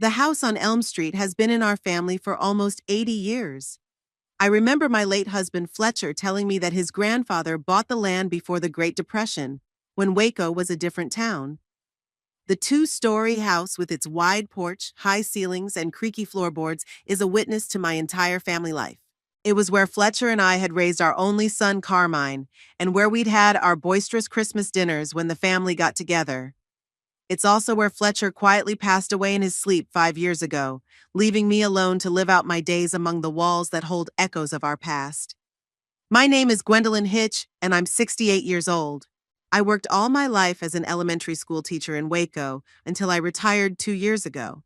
The house on Elm Street has been in our family for almost 80 years. I remember my late husband Fletcher telling me that his grandfather bought the land before the Great Depression, when Waco was a different town. The two-story house with its wide porch, high ceilings, and creaky floorboards is a witness to my entire family life. It was where Fletcher and I had raised our only son, Carmine, and where we'd had our boisterous Christmas dinners when the family got together. It's also where Fletcher quietly passed away in his sleep 5 years ago, leaving me alone to live out my days among the walls that hold echoes of our past. My name is Gwendolyn Hitch, and I'm 68 years old. I worked all my life as an elementary school teacher in Waco until I retired 2 years ago.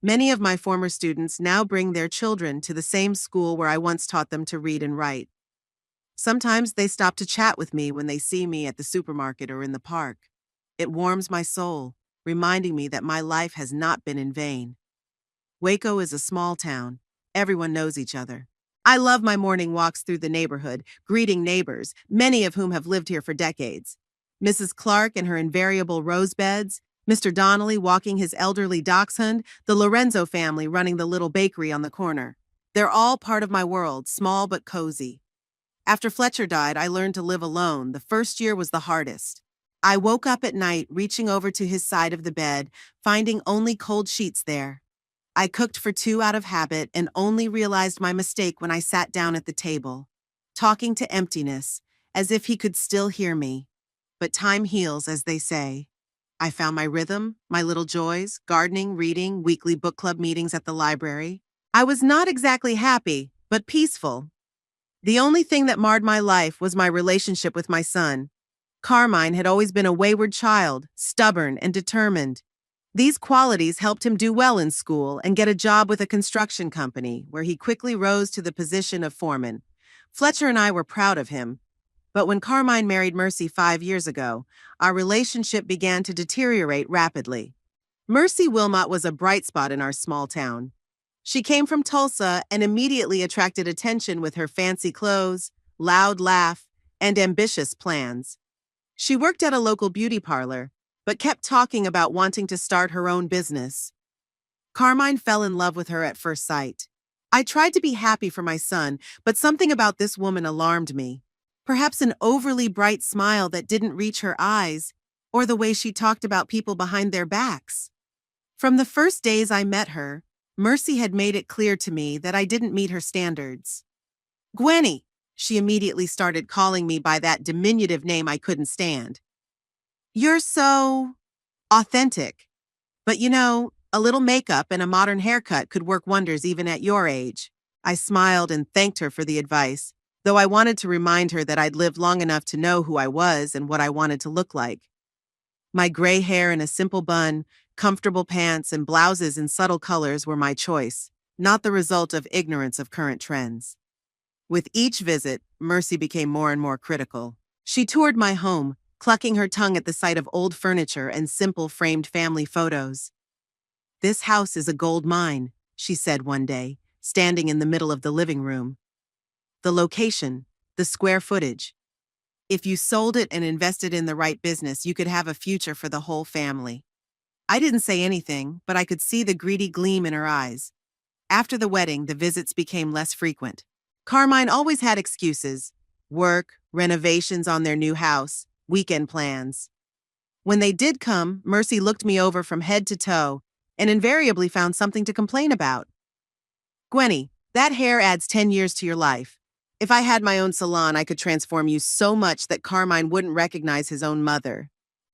Many of my former students now bring their children to the same school where I once taught them to read and write. Sometimes they stop to chat with me when they see me at the supermarket or in the park. It warms my soul, reminding me that my life has not been in vain. Waco is a small town. Everyone knows each other. I love my morning walks through the neighborhood, greeting neighbors, many of whom have lived here for decades. Mrs. Clark and her invariable rose beds, Mr. Donnelly walking his elderly dachshund, the Lorenzo family running the little bakery on the corner. They're all part of my world, small but cozy. After Fletcher died, I learned to live alone. The first year was the hardest. I woke up at night, reaching over to his side of the bed, finding only cold sheets there. I cooked for two out of habit and only realized my mistake when I sat down at the table, talking to emptiness, as if he could still hear me. But time heals, as they say. I found my rhythm, my little joys, gardening, reading, weekly book club meetings at the library. I was not exactly happy, but peaceful. The only thing that marred my life was my relationship with my son. Carmine had always been a wayward child, stubborn and determined. These qualities helped him do well in school and get a job with a construction company, where he quickly rose to the position of foreman. Fletcher and I were proud of him. But when Carmine married Mercy 5 years ago, our relationship began to deteriorate rapidly. Mercy Wilmot was a bright spot in our small town. She came from Tulsa and immediately attracted attention with her fancy clothes, loud laugh, and ambitious plans. She worked at a local beauty parlor, but kept talking about wanting to start her own business. Carmine fell in love with her at first sight. I tried to be happy for my son, but something about this woman alarmed me. Perhaps an overly bright smile that didn't reach her eyes, or the way she talked about people behind their backs. From the first days I met her, Mercy had made it clear to me that I didn't meet her standards. Gwenny, she immediately started calling me by that diminutive name I couldn't stand. You're so authentic. But a little makeup and a modern haircut could work wonders even at your age. I smiled and thanked her for the advice, though I wanted to remind her that I'd lived long enough to know who I was and what I wanted to look like. My gray hair in a simple bun, comfortable pants, and blouses in subtle colors were my choice, not the result of ignorance of current trends. With each visit, Mercy became more and more critical. She toured my home, clucking her tongue at the sight of old furniture and simple framed family photos. "This house is a gold mine," she said one day, standing in the middle of the living room. "The location, the square footage. If you sold it and invested in the right business, you could have a future for the whole family." I didn't say anything, but I could see the greedy gleam in her eyes. After the wedding, the visits became less frequent. Carmine always had excuses: work, renovations on their new house, weekend plans. When they did come, Mercy looked me over from head to toe and invariably found something to complain about. "Gwenny, that hair adds 10 years to your life. If I had my own salon, I could transform you so much that Carmine wouldn't recognize his own mother."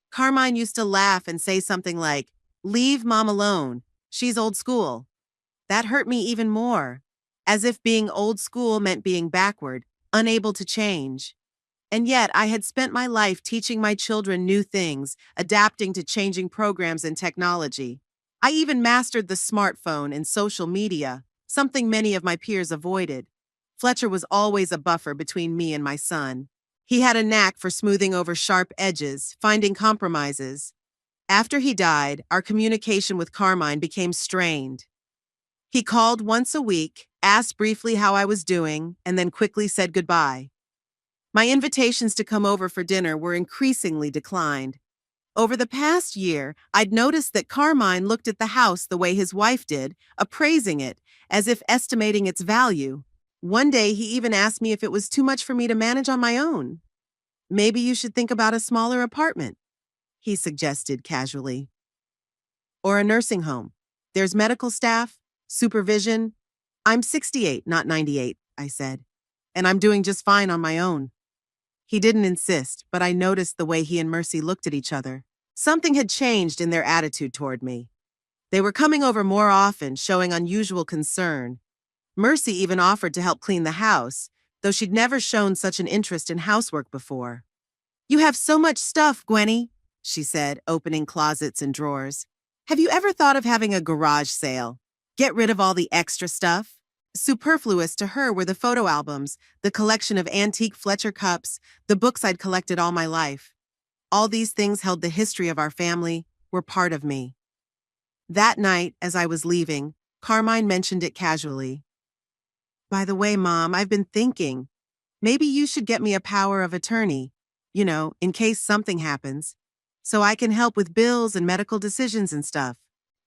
Carmine used to laugh and say something like, "Leave Mom alone. She's old school." That hurt me even more, as if being old school meant being backward, unable to change. And yet, I had spent my life teaching my children new things, adapting to changing programs and technology. I even mastered the smartphone and social media, something many of my peers avoided. Fletcher was always a buffer between me and my son. He had a knack for smoothing over sharp edges, finding compromises. After he died, our communication with Carmine became strained. He called once a week, asked briefly how I was doing, and then quickly said goodbye. My invitations to come over for dinner were increasingly declined. Over the past year, I'd noticed that Carmine looked at the house the way his wife did, appraising it, as if estimating its value. One day, he even asked me if it was too much for me to manage on my own. Maybe you should think about a smaller apartment, he suggested casually. Or a nursing home. There's medical staff, supervision. I'm 68, not 98, I said. And I'm doing just fine on my own. He didn't insist, but I noticed the way he and Mercy looked at each other. Something had changed in their attitude toward me. They were coming over more often, showing unusual concern. Mercy even offered to help clean the house, though she'd never shown such an interest in housework before. You have so much stuff, Gwenny, she said, opening closets and drawers. Have you ever thought of having a garage sale? Get rid of all the extra stuff? Superfluous to her were the photo albums, the collection of antique Fletcher cups, the books I'd collected all my life. All these things held the history of our family, were part of me. That night, as I was leaving, Carmine mentioned it casually. By the way, Mom, I've been thinking, maybe you should get me a power of attorney, in case something happens, so I can help with bills and medical decisions and stuff.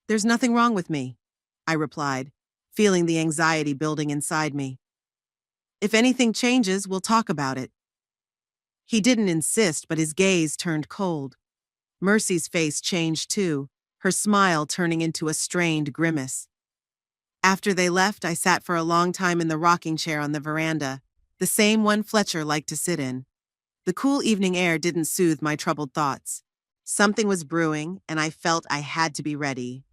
There's nothing wrong with me, I replied, feeling the anxiety building inside me. If anything changes, we'll talk about it. He didn't insist, but his gaze turned cold. Mercy's face changed too, her smile turning into a strained grimace. After they left, I sat for a long time in the rocking chair on the veranda, the same one Fletcher liked to sit in. The cool evening air didn't soothe my troubled thoughts. Something was brewing, and I felt I had to be ready.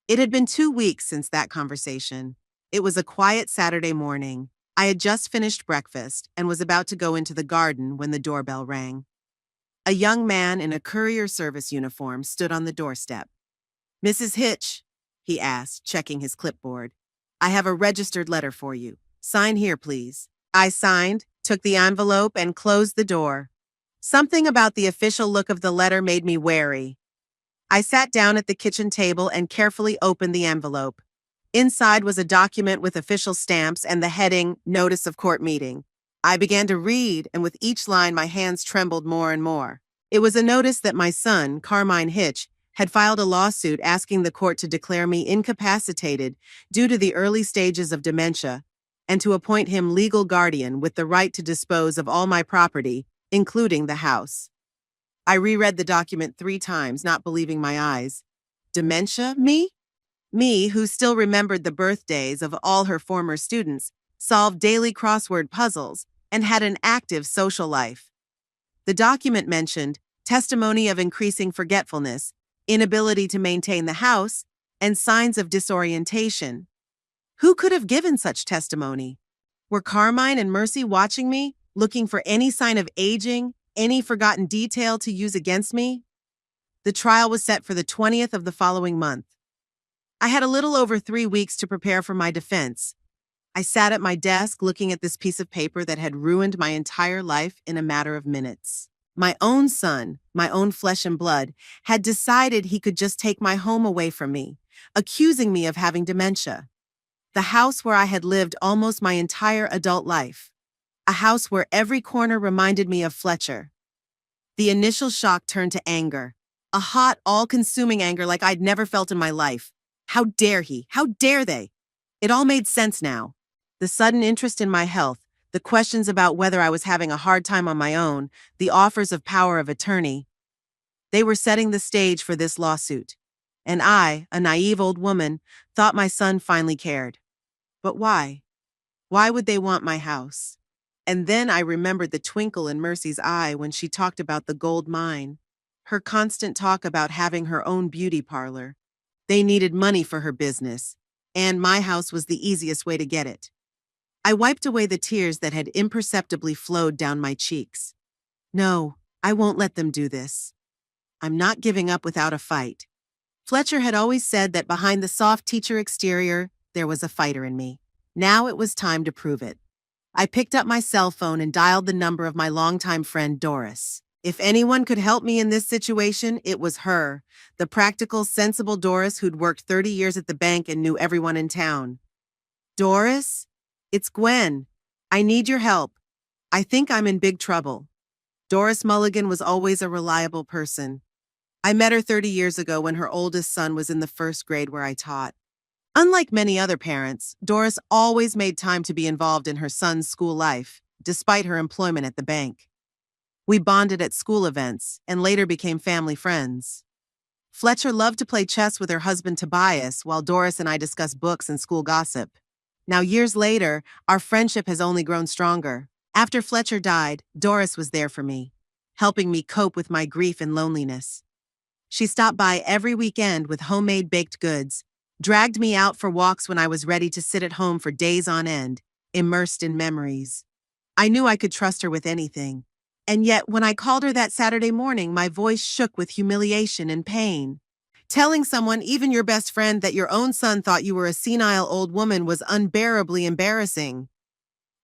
It had been 2 weeks since that conversation. It was a quiet Saturday morning. I had just finished breakfast and was about to go into the garden when the doorbell rang. A young man in a courier service uniform stood on the doorstep. Mrs. Hitch, he asked, checking his clipboard. I have a registered letter for you. Sign here, please. I signed, took the envelope, and closed the door. Something about the official look of the letter made me wary. I sat down at the kitchen table and carefully opened the envelope. Inside was a document with official stamps and the heading, Notice of Court Meeting. I began to read, and with each line my hands trembled more and more. It was a notice that my son, Carmine Hitch, had filed a lawsuit asking the court to declare me incapacitated due to the early stages of dementia, and to appoint him legal guardian with the right to dispose of all my property, including the house. I reread the document 3 times, not believing my eyes. Dementia? Me? Me, who still remembered the birthdays of all her former students, solved daily crossword puzzles, and had an active social life. The document mentioned testimony of increasing forgetfulness, inability to maintain the house, and signs of disorientation. Who could have given such testimony? Were Carmine and Mercy watching me, looking for any sign of aging, any forgotten detail to use against me? The trial was set for the 20th of the following month. I had a little over 3 weeks to prepare for my defense. I sat at my desk looking at this piece of paper that had ruined my entire life in a matter of minutes. My own son, my own flesh and blood, had decided he could just take my home away from me, accusing me of having dementia. The house where I had lived almost my entire adult life. A house where every corner reminded me of Fletcher. The initial shock turned to anger. A hot, all-consuming anger like I'd never felt in my life. How dare he? How dare they? It all made sense now. The sudden interest in my health, the questions about whether I was having a hard time on my own, the offers of power of attorney. They were setting the stage for this lawsuit. And I, a naive old woman, thought my son finally cared. But why? Why would they want my house? And then I remembered the twinkle in Mercy's eye when she talked about the gold mine. Her constant talk about having her own beauty parlor. They needed money for her business, and my house was the easiest way to get it. I wiped away the tears that had imperceptibly flowed down my cheeks. No, I won't let them do this. I'm not giving up without a fight. Fletcher had always said that behind the soft teacher exterior, there was a fighter in me. Now it was time to prove it. I picked up my cell phone and dialed the number of my longtime friend, Doris. If anyone could help me in this situation, it was her, the practical, sensible Doris who'd worked 30 years at the bank and knew everyone in town. Doris? It's Gwen. I need your help. I think I'm in big trouble. Doris Mulligan was always a reliable person. I met her 30 years ago when her oldest son was in the first grade where I taught. Unlike many other parents, Doris always made time to be involved in her son's school life, despite her employment at the bank. We bonded at school events and later became family friends. Fletcher loved to play chess with her husband Tobias while Doris and I discussed books and school gossip. Now, years later, our friendship has only grown stronger. After Fletcher died, Doris was there for me, helping me cope with my grief and loneliness. She stopped by every weekend with homemade baked goods, dragged me out for walks when I was ready to sit at home for days on end, immersed in memories. I knew I could trust her with anything. And yet, when I called her that Saturday morning, my voice shook with humiliation and pain. Telling someone, even your best friend, that your own son thought you were a senile old woman was unbearably embarrassing.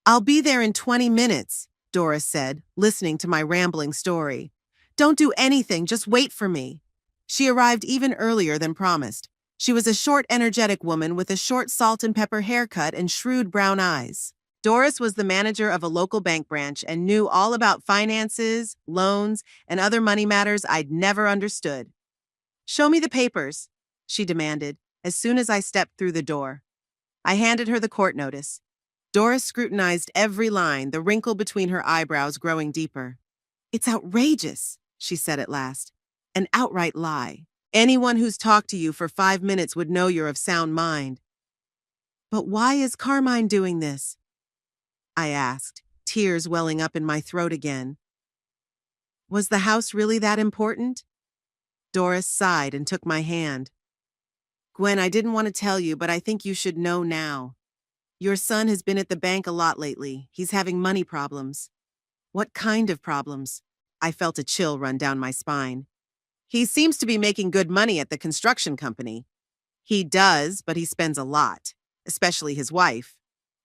"I'll be there in 20 minutes, Doris said, listening to my rambling story. "Don't do anything, just wait for me." She arrived even earlier than promised. She was a short, energetic woman with a short salt and pepper haircut and shrewd brown eyes. Doris was the manager of a local bank branch and knew all about finances, loans, and other money matters I'd never understood. "Show me the papers," she demanded, as soon as I stepped through the door. I handed her the court notice. Doris scrutinized every line, the wrinkle between her eyebrows growing deeper. "It's outrageous," she said at last. "An outright lie. Anyone who's talked to you for 5 minutes would know you're of sound mind." "But why is Carmine doing this?" I asked, tears welling up in my throat again. Was the house really that important? Doris sighed and took my hand. "Gwen, I didn't want to tell you, but I think you should know now. Your son has been at the bank a lot lately. He's having money problems." "What kind of problems?" I felt a chill run down my spine. "He seems to be making good money at the construction company." "He does, but he spends a lot, especially his wife.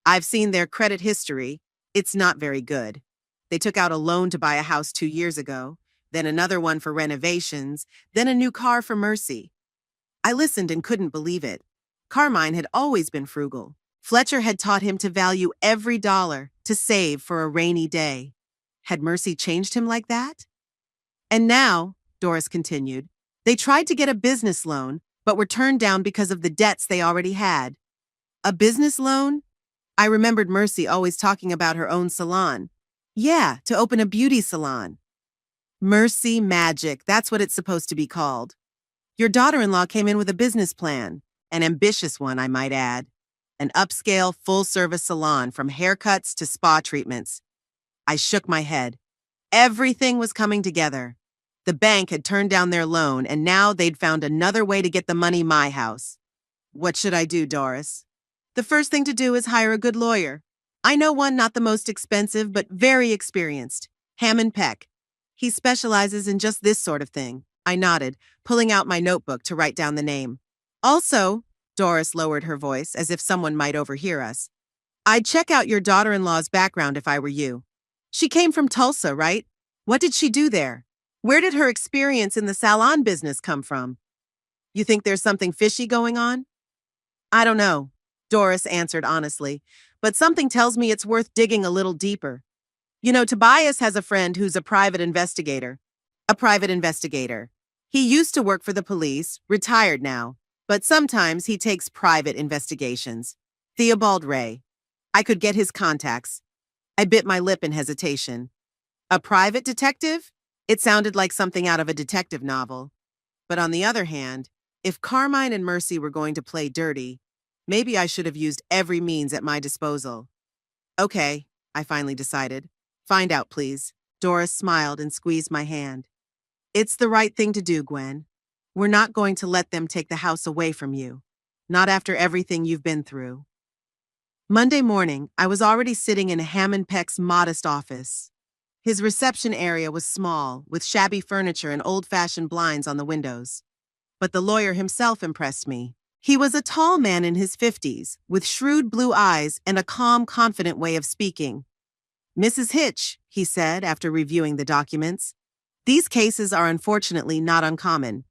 I've seen their credit history. It's not very good. They took out a loan to buy a house 2 years ago, then another one for renovations, then a new car for Mercy." I listened and couldn't believe it. Carmine had always been frugal. Fletcher had taught him to value every dollar, to save for a rainy day. Had Mercy changed him like that? "And now," Doris continued, "they tried to get a business loan, but were turned down because of the debts they already had." "A business loan?" I remembered Mercy always talking about her own salon. "Yeah, to open a beauty salon." Mercy Magic, that's what it's supposed to be called. Your daughter-in-law came in with a business plan. An ambitious one, I might add. An upscale, full-service salon from haircuts to spa treatments. I shook my head. Everything was coming together. The bank had turned down their loan, and now they'd found another way to get the money my house. What should I do, Doris? The first thing to do is hire a good lawyer. I know one, not the most expensive, but very experienced. Hammond Peck. He specializes in just this sort of thing. I nodded, pulling out my notebook to write down the name. Also, Doris lowered her voice as if someone might overhear us, "I'd check out your daughter-in-law's background if I were you. She came from Tulsa, right? What did she do there? Where did her experience in the salon business come from? You think there's something fishy going on?" "I don't know," Doris answered honestly, "but something tells me it's worth digging a little deeper. You know, Tobias has a friend who's a private investigator. A private investigator. He used to work for the police, retired now, but sometimes he takes private investigations. Theobald Ray. I could get his contacts." I bit my lip in hesitation. A private detective? It sounded like something out of a detective novel. But on the other hand, if Carmine and Mercy were going to play dirty, maybe I should have used every means at my disposal. "Okay," I finally decided. "Find out, please." Doris smiled and squeezed my hand. "It's the right thing to do, Gwen. We're not going to let them take the house away from you. Not after everything you've been through." Monday morning, I was already sitting in Hammond Peck's modest office. His reception area was small, with shabby furniture and old-fashioned blinds on the windows. But the lawyer himself impressed me. He was a tall man in his 50s, with shrewd blue eyes and a calm, confident way of speaking. "Mrs. Hitch," he said after reviewing the documents, "these cases are unfortunately not uncommon.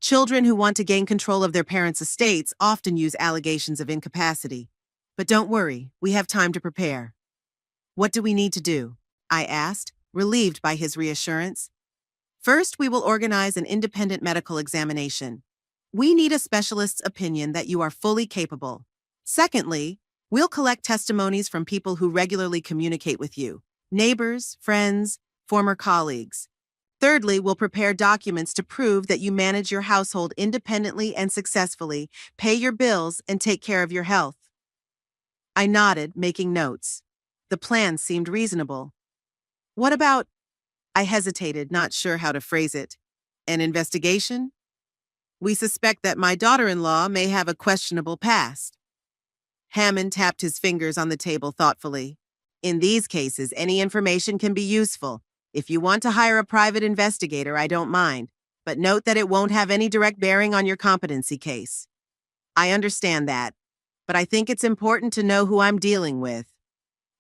Children who want to gain control of their parents' estates often use allegations of incapacity. But don't worry, we have time to prepare." "What do we need to do?" I asked, relieved by his reassurance. First, we will organize an independent medical examination. We need a specialist's opinion that you are fully capable. Secondly, we'll collect testimonies from people who regularly communicate with you, neighbors, friends, former colleagues. Thirdly, we'll prepare documents to prove that you manage your household independently and successfully, pay your bills, and take care of your health. I nodded, making notes. The plan seemed reasonable. What about, I hesitated, not sure how to phrase it, an investigation? We suspect that my daughter-in-law may have a questionable past. Hammond tapped his fingers on the table thoughtfully. In these cases, any information can be useful. If you want to hire a private investigator, I don't mind, but note that it won't have any direct bearing on your competency case. I understand that, but I think it's important to know who I'm dealing with.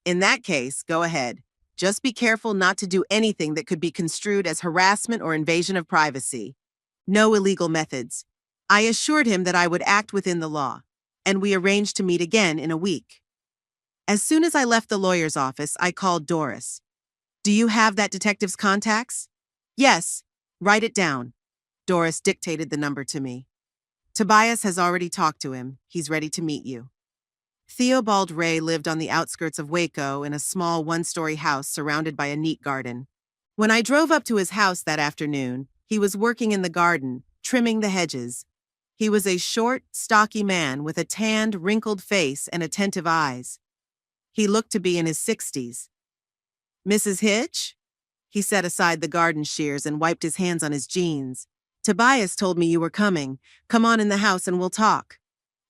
In that case, go ahead. Just be careful not to do anything that could be construed as harassment or invasion of privacy. No illegal methods. I assured him that I would act within the law, and we arranged to meet again in a week. As soon as I left the lawyer's office, I called Doris. Do you have that detective's contacts? Yes. Write it down. Doris dictated the number to me. Tobias has already talked to him. He's ready to meet you. Theobald Ray lived on the outskirts of Waco in a small one-story house surrounded by a neat garden. When I drove up to his house that afternoon, he was working in the garden, trimming the hedges. He was a short, stocky man with a tanned, wrinkled face and attentive eyes. He looked to be in his 60s. Mrs. Hitch? He set aside the garden shears and wiped his hands on his jeans. Tobias told me you were coming. Come on in the house and we'll talk.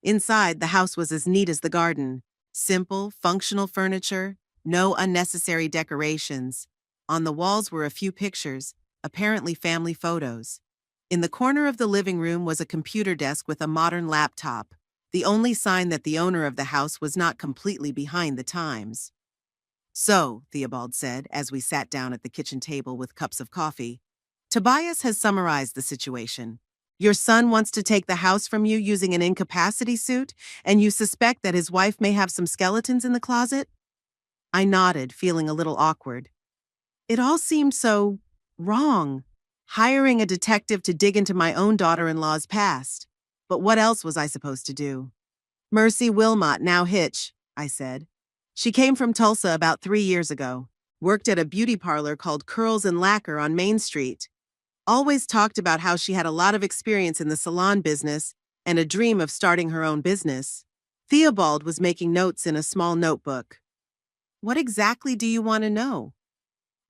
Inside, the house was as neat as the garden. Simple, functional furniture, no unnecessary decorations. On the walls were a few pictures, apparently family photos. In the corner of the living room was a computer desk with a modern laptop, the only sign that the owner of the house was not completely behind the times. So, Theobald said, as we sat down at the kitchen table with cups of coffee, Tobias has summarized the situation. Your son wants to take the house from you using an incapacity suit, and you suspect that his wife may have some skeletons in the closet? I nodded, feeling a little awkward. It all seemed so wrong. Hiring a detective to dig into my own daughter-in-law's past. But what else was I supposed to do? Mercy Wilmot, now Hitch, I said. She came from Tulsa about 3 years ago, worked at a beauty parlor called Curls and Lacquer on Main Street. Always talked about how she had a lot of experience in the salon business and a dream of starting her own business. Theobald was making notes in a small notebook. What exactly do you want to know?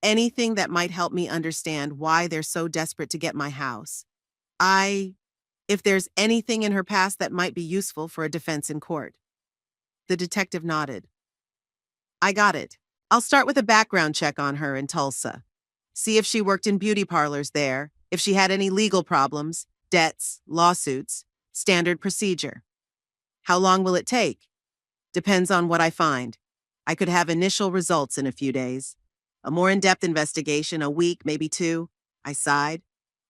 Anything that might help me understand why they're so desperate to get my house. If there's anything in her past that might be useful for a defense in court. The detective nodded. I got it. I'll start with a background check on her in Tulsa. See if she worked in beauty parlors there, if she had any legal problems, debts, lawsuits, standard procedure. How long will it take? Depends on what I find. I could have initial results in a few days. A more in-depth investigation, a week, maybe 2. I sighed.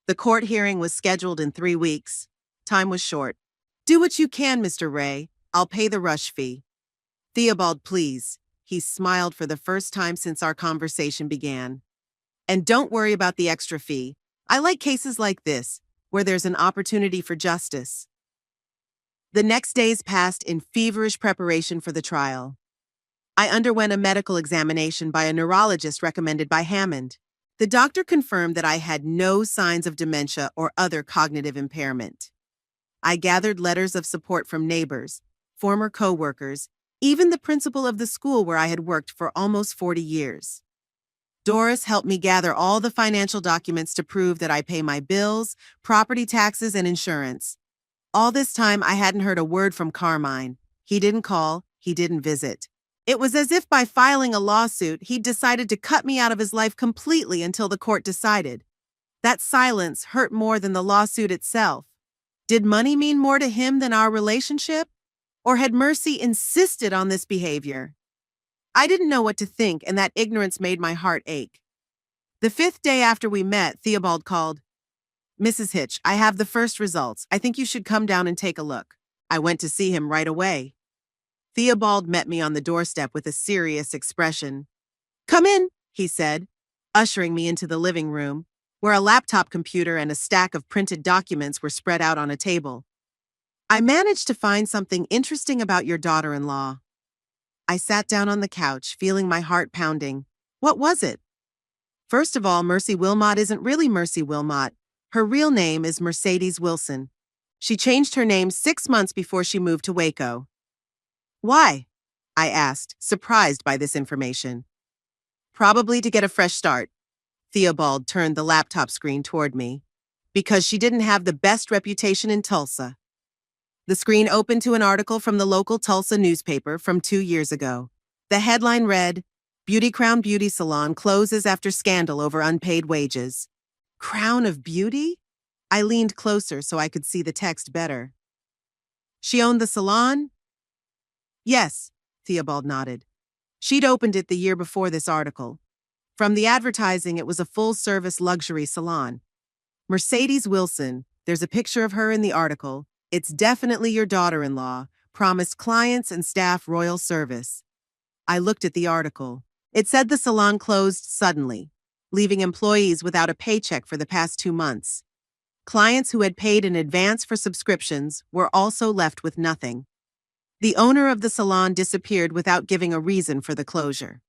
The court hearing was scheduled in 3 weeks. Time was short. Do what you can, Mr. Ray. I'll pay the rush fee. Theobald, please. He smiled for the first time since our conversation began. And don't worry about the extra fee. I like cases like this, where there's an opportunity for justice. The next days passed in feverish preparation for the trial. I underwent a medical examination by a neurologist recommended by Hammond. The doctor confirmed that I had no signs of dementia or other cognitive impairment. I gathered letters of support from neighbors, former co-workers, even the principal of the school where I had worked for almost 40 years. Doris helped me gather all the financial documents to prove that I pay my bills, property taxes, and insurance. All this time, I hadn't heard a word from Carmine. He didn't call, he didn't visit. It was as if by filing a lawsuit, he'd decided to cut me out of his life completely until the court decided. That silence hurt more than the lawsuit itself. Did money mean more to him than our relationship? Or had Mercy insisted on this behavior? I didn't know what to think, and that ignorance made my heart ache. The 5th day after we met, Theobald called. Mrs. Hitch, I have the first results. I think you should come down and take a look. I went to see him right away. Theobald met me on the doorstep with a serious expression. Come in, he said, ushering me into the living room, where a laptop computer and a stack of printed documents were spread out on a table. I managed to find something interesting about your daughter-in-law. I sat down on the couch, feeling my heart pounding. What was it? First of all, Mercy Wilmot isn't really Mercy Wilmot. Her real name is Mercedes Wilson. She changed her name 6 months before she moved to Waco. Why? I asked, surprised by this information. Probably to get a fresh start. Theobald turned the laptop screen toward me. Because she didn't have the best reputation in Tulsa. The screen opened to an article from the local Tulsa newspaper from 2 years ago. The headline read, "Beauty Crown Beauty Salon closes after scandal over unpaid wages." Crown of Beauty? I leaned closer so I could see the text better. She owned the salon? Yes, Theobald nodded. She'd opened it the year before this article. From the advertising, it was a full-service luxury salon. Mercedes Wilson, there's a picture of her in the article. It's definitely your daughter-in-law, promised clients and staff royal service. I looked at the article. It said the salon closed suddenly, leaving employees without a paycheck for the past 2 months. Clients who had paid in advance for subscriptions were also left with nothing. The owner of the salon disappeared without giving a reason for the closure.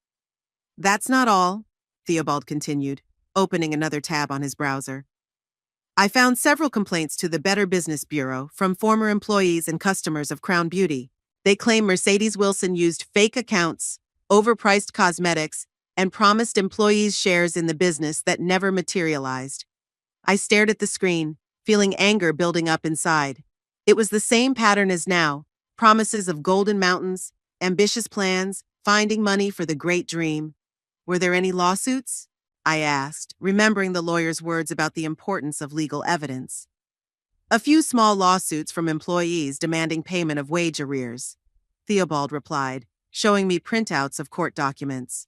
That's not all, Theobald continued, opening another tab on his browser. I found several complaints to the Better Business Bureau from former employees and customers of Crown Beauty. They claim Mercedes Wilson used fake accounts, overpriced cosmetics, and promised employees shares in the business that never materialized. I stared at the screen, feeling anger building up inside. It was the same pattern as now, promises of golden mountains, ambitious plans, finding money for the great dream. Were there any lawsuits? I asked, remembering the lawyer's words about the importance of legal evidence. A few small lawsuits from employees demanding payment of wage arrears, Theobald replied, showing me printouts of court documents.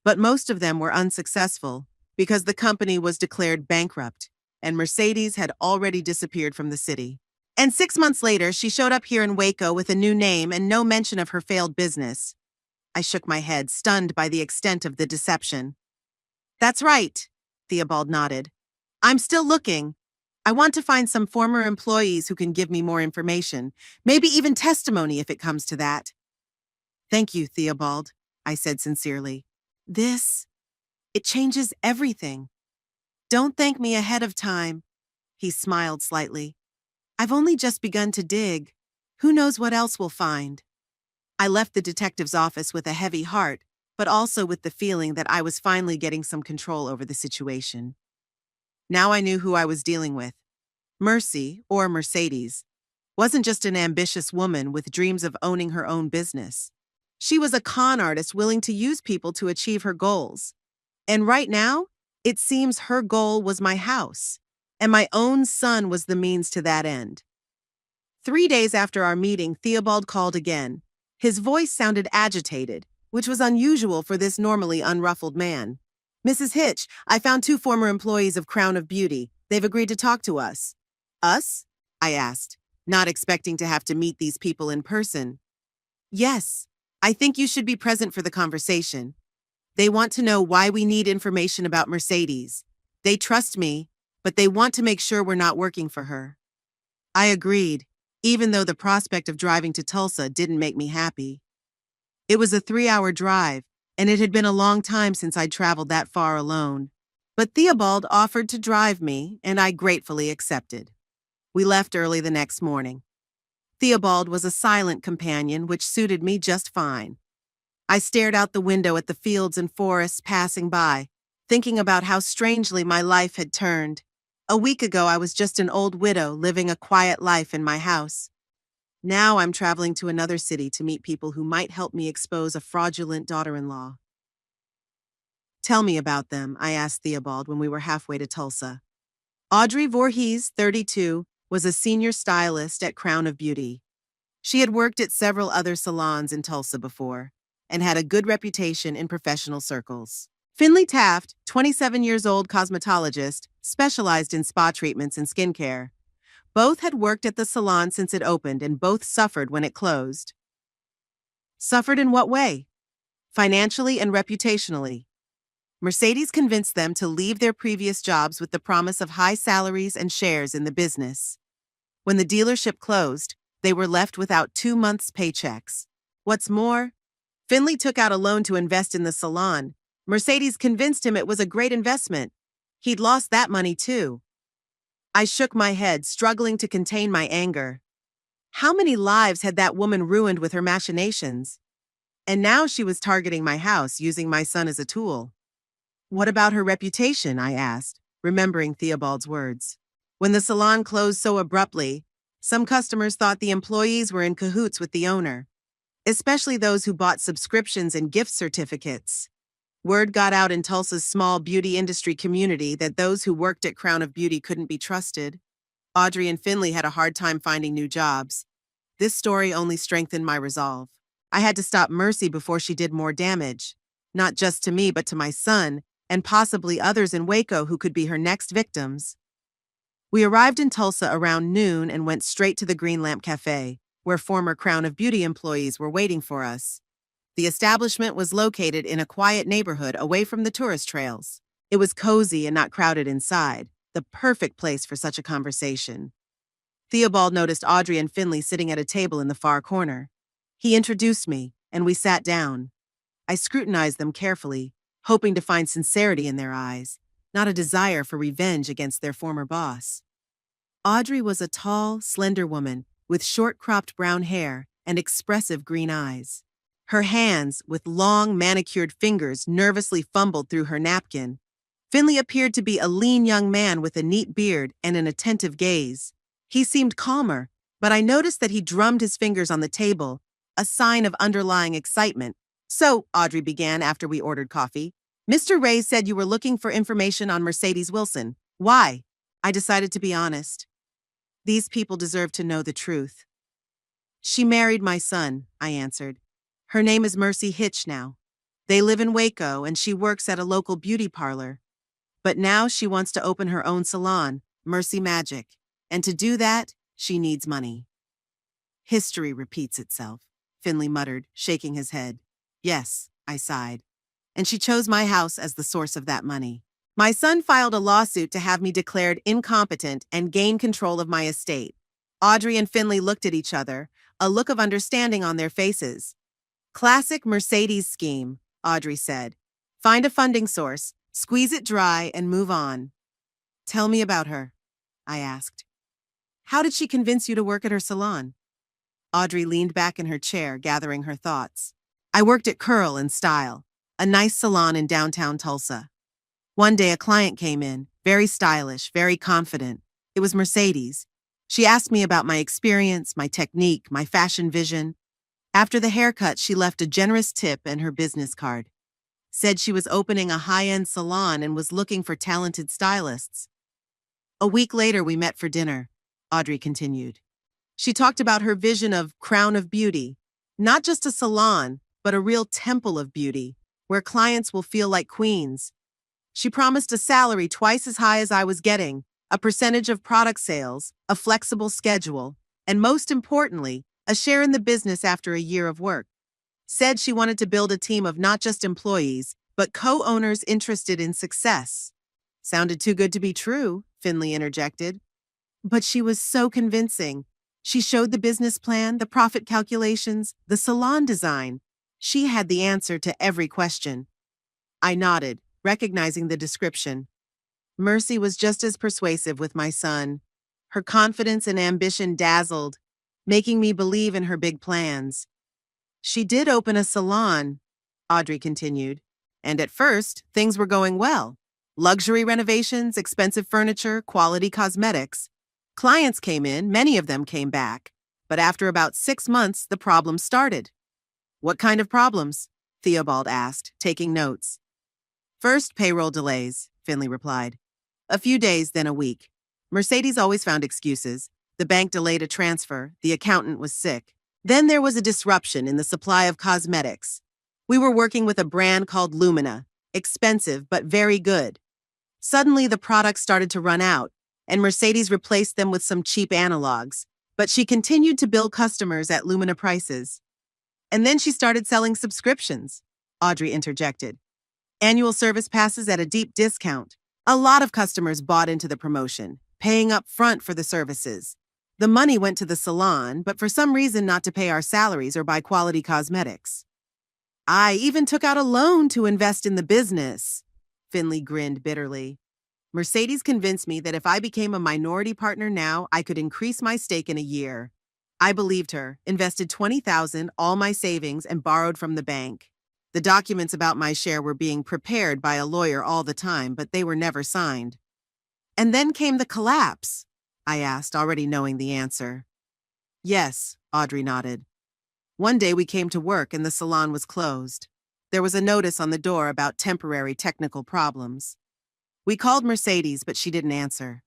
But most of them were unsuccessful because the company was declared bankrupt and Mercedes had already disappeared from the city. And 6 months later, she showed up here in Waco with a new name and no mention of her failed business. I shook my head, stunned by the extent of the deception. That's right, Theobald nodded. I'm still looking. I want to find some former employees who can give me more information, maybe even testimony if it comes to that. Thank you, Theobald, I said sincerely. It changes everything. Don't thank me ahead of time. He smiled slightly. I've only just begun to dig. Who knows what else we'll find? I left the detective's office with a heavy heart, but also with the feeling that I was finally getting some control over the situation. Now I knew who I was dealing with. Mercy, or Mercedes, wasn't just an ambitious woman with dreams of owning her own business. She was a con artist willing to use people to achieve her goals. And right now, it seems her goal was my house, and my own son was the means to that end. 3 days after our meeting, Theobald called again. His voice sounded agitated, which was unusual for this normally unruffled man. Mrs. Hitch, I found 2 former employees of Crown of Beauty. They've agreed to talk to us. Us? I asked, not expecting to have to meet these people in person. Yes, I think you should be present for the conversation. They want to know why we need information about Mercedes. They trust me, but they want to make sure we're not working for her. I agreed, even though the prospect of driving to Tulsa didn't make me happy. It was a 3-hour drive, and it had been a long time since I'd traveled that far alone. But Theobald offered to drive me, and I gratefully accepted. We left early the next morning. Theobald was a silent companion, which suited me just fine. I stared out the window at the fields and forests passing by, thinking about how strangely my life had turned. A week ago, I was just an old widow living a quiet life in my house. Now I'm traveling to another city to meet people who might help me expose a fraudulent daughter-in-law. Tell me about them, I asked Theobald when we were halfway to Tulsa. Audrey Voorhees, 32, was a senior stylist at Crown of Beauty. She had worked at several other salons in Tulsa before and had a good reputation in professional circles. Finley Taft, 27 years old cosmetologist, specialized in spa treatments and skincare. Both had worked at the salon since it opened and both suffered when it closed. Suffered in what way? Financially and reputationally. Mercedes convinced them to leave their previous jobs with the promise of high salaries and shares in the business. When the dealership closed, they were left without 2 months' paychecks. What's more, Finley took out a loan to invest in the salon. Mercedes convinced him it was a great investment. He'd lost that money too. I shook my head, struggling to contain my anger. How many lives had that woman ruined with her machinations? And now she was targeting my house, using my son as a tool. What about her reputation? I asked, remembering Theobald's words. When the salon closed so abruptly, some customers thought the employees were in cahoots with the owner, especially those who bought subscriptions and gift certificates. Word got out in Tulsa's small beauty industry community that those who worked at Crown of Beauty couldn't be trusted. Audrey and Finley had a hard time finding new jobs. This story only strengthened my resolve. I had to stop Mercy before she did more damage, not just to me but to my son, and possibly others in Waco who could be her next victims. We arrived in Tulsa around noon and went straight to the Green Lamp Cafe, where former Crown of Beauty employees were waiting for us. The establishment was located in a quiet neighborhood away from the tourist trails. It was cozy and not crowded inside, the perfect place for such a conversation. Theobald noticed Audrey and Finley sitting at a table in the far corner. He introduced me, and we sat down. I scrutinized them carefully, hoping to find sincerity in their eyes, not a desire for revenge against their former boss. Audrey was a tall, slender woman with short-cropped brown hair and expressive green eyes. Her hands, with long, manicured fingers, nervously fumbled through her napkin. Finley appeared to be a lean young man with a neat beard and an attentive gaze. He seemed calmer, but I noticed that he drummed his fingers on the table, a sign of underlying excitement. "So," Audrey began after we ordered coffee, "Mr. Ray said you were looking for information on Mercedes Wilson. Why?" I decided to be honest. These people deserve to know the truth. "She married my son," I answered. "Her name is Mercy Hitch now. They live in Waco and she works at a local beauty parlor. But now she wants to open her own salon, Mercy Magic. And to do that, she needs money." "History repeats itself," Finley muttered, shaking his head. "Yes," I sighed. "And she chose my house as the source of that money. My son filed a lawsuit to have me declared incompetent and gain control of my estate." Audrey and Finley looked at each other, a look of understanding on their faces. "Classic Mercedes scheme," Audrey said. "Find a funding source, squeeze it dry, and move on." "Tell me about her," I asked. "How did she convince you to work at her salon?" Audrey leaned back in her chair, gathering her thoughts. "I worked at Curl and Style, a nice salon in downtown Tulsa. One day a client came in, very stylish, very confident. It was Mercedes. She asked me about my experience, my technique, my fashion vision. After the haircut, she left a generous tip and her business card. Said she was opening a high-end salon and was looking for talented stylists. A week later, we met for dinner," Audrey continued. "She talked about her vision of Crown of Beauty, not just a salon, but a real temple of beauty, where clients will feel like queens. She promised a salary twice as high as I was getting, a percentage of product sales, a flexible schedule, and most importantly, a share in the business after a year of work. Said she wanted to build a team of not just employees, but co-owners interested in success." "Sounded too good to be true," Finley interjected. "But she was so convincing. She showed the business plan, the profit calculations, the salon design. She had the answer to every question." I nodded, recognizing the description. Mercy was just as persuasive with my son. Her confidence and ambition dazzled, making me believe in her big plans. "She did open a salon," Audrey continued, "and at first, things were going well. Luxury renovations, expensive furniture, quality cosmetics. Clients came in, many of them came back. But after about 6 months, the problems started." "What kind of problems?" Theobald asked, taking notes. "First, payroll delays," Finley replied. "A few days, then a week. Mercedes always found excuses. The bank delayed a transfer, the accountant was sick. Then there was a disruption in the supply of cosmetics. We were working with a brand called Lumina, expensive but very good. Suddenly the products started to run out, and Mercedes replaced them with some cheap analogs, but she continued to bill customers at Lumina prices. And then she started selling subscriptions," Audrey interjected. Annual service passes at a deep discount. A lot of customers bought into the promotion, paying up front for the services. The money went to the salon, but for some reason not to pay our salaries or buy quality cosmetics. I even took out a loan to invest in the business. Finley grinned bitterly. Mercedes convinced me that if I became a minority partner now, I could increase my stake in a year. I believed her, invested $20,000, all my savings, and borrowed from the bank. The documents about my share were being prepared by a lawyer all the time, but they were never signed. And then came the collapse, I asked, already knowing the answer. Yes, Audrey nodded. One day we came to work and the salon was closed. There was a notice on the door about temporary technical problems. We called Mercedes, but she didn't answer.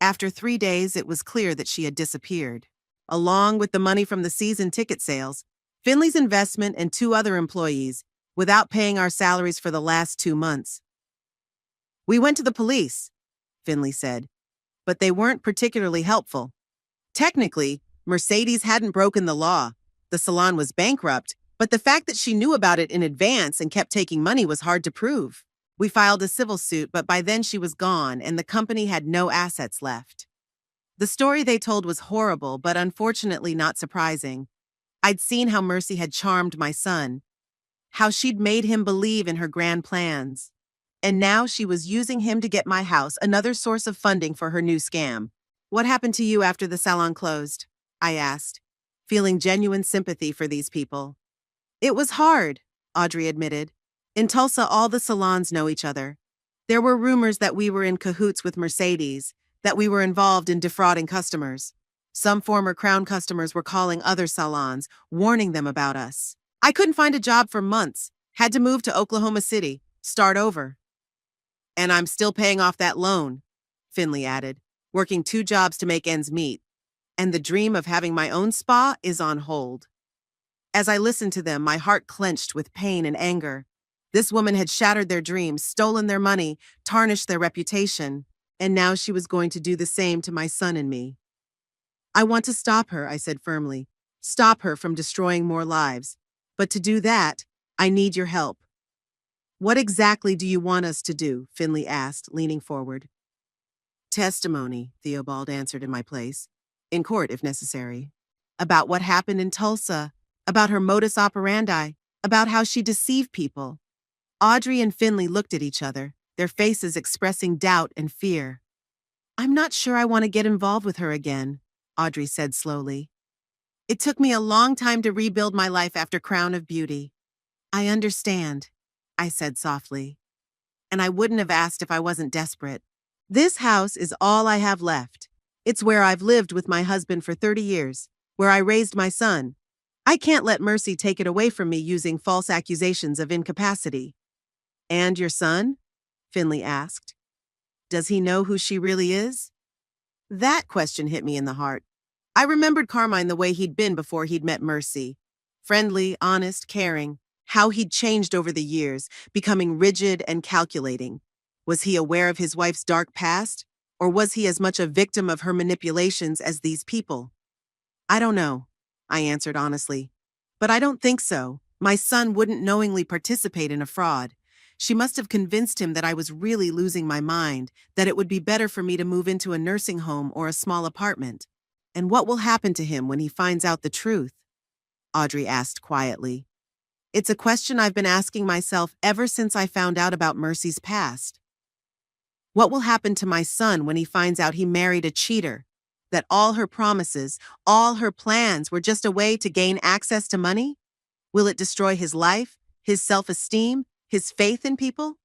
After 3 days, it was clear that she had disappeared. Along with the money from the season ticket sales, Finley's investment and 2 other employees, without paying our salaries for the last 2 months. We went to the police, Finley said, but they weren't particularly helpful. Technically, Mercedes hadn't broken the law. The salon was bankrupt, but the fact that she knew about it in advance and kept taking money was hard to prove. We filed a civil suit, but by then she was gone and the company had no assets left. The story they told was horrible, but unfortunately not surprising. I'd seen how Mercy had charmed my son, how she'd made him believe in her grand plans. And now she was using him to get my house, another source of funding for her new scam. What happened to you after the salon closed? I asked, feeling genuine sympathy for these people. It was hard, Audrey admitted. In Tulsa, all the salons know each other. There were rumors that we were in cahoots with Mercedes, that we were involved in defrauding customers. Some former Crown customers were calling other salons, warning them about us. I couldn't find a job for months, had to move to Oklahoma City, start over. And I'm still paying off that loan, Finley added, working 2 jobs to make ends meet. And the dream of having my own spa is on hold. As I listened to them, my heart clenched with pain and anger. This woman had shattered their dreams, stolen their money, tarnished their reputation, and now she was going to do the same to my son and me. I want to stop her, I said firmly. Stop her from destroying more lives. But to do that, I need your help. What exactly do you want us to do? Finley asked, leaning forward. Testimony, Theobald answered in my place. In court, if necessary. About what happened in Tulsa, about her modus operandi, about how she deceived people. Audrey and Finley looked at each other, their faces expressing doubt and fear. I'm not sure I want to get involved with her again, Audrey said slowly. It took me a long time to rebuild my life after Crown of Beauty. I understand, I said softly. And I wouldn't have asked if I wasn't desperate. This house is all I have left. It's where I've lived with my husband for 30 years, where I raised my son. I can't let Mercy take it away from me using false accusations of incapacity. And your son? Finley asked. Does he know who she really is? That question hit me in the heart. I remembered Carmine the way he'd been before he'd met Mercy. Friendly, honest, caring. How he'd changed over the years, becoming rigid and calculating. Was he aware of his wife's dark past? Or was he as much a victim of her manipulations as these people? I don't know, I answered honestly. But I don't think so. My son wouldn't knowingly participate in a fraud. She must have convinced him that I was really losing my mind, that it would be better for me to move into a nursing home or a small apartment. And what will happen to him when he finds out the truth? Audrey asked quietly. It's a question I've been asking myself ever since I found out about Mercy's past. What will happen to my son when he finds out he married a cheater? That all her promises, all her plans were just a way to gain access to money? Will it destroy his life, his self-esteem, his faith in people?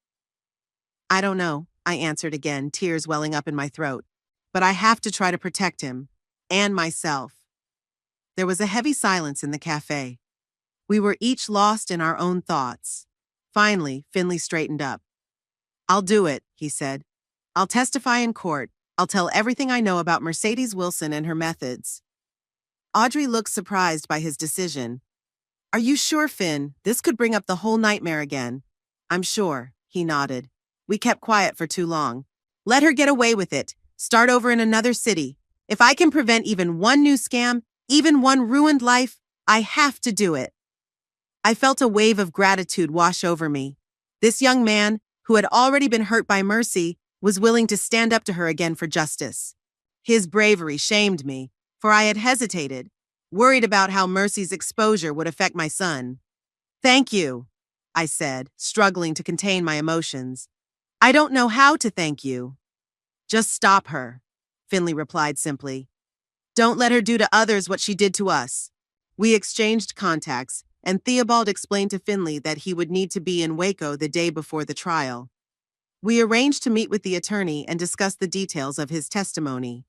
I don't know, I answered again, tears welling up in my throat. But I have to try to protect him, and myself. There was a heavy silence in the cafe. We were each lost in our own thoughts. Finally, Finley straightened up. I'll do it, he said. I'll testify in court. I'll tell everything I know about Mercedes Wilson and her methods. Audrey looked surprised by his decision. Are you sure, Finn? This could bring up the whole nightmare again. I'm sure, he nodded. We kept quiet for too long. Let her get away with it. Start over in another city. If I can prevent even one new scam, even one ruined life, I have to do it. I felt a wave of gratitude wash over me. This young man, who had already been hurt by Mercy, was willing to stand up to her again for justice. His bravery shamed me, for I had hesitated, worried about how Mercy's exposure would affect my son. "Thank you," I said, struggling to contain my emotions. "I don't know how to thank you." "Just stop her," Finley replied simply. "Don't let her do to others what she did to us." We exchanged contacts, and Theobald explained to Finley that he would need to be in Waco the day before the trial. We arranged to meet with the attorney and discuss the details of his testimony.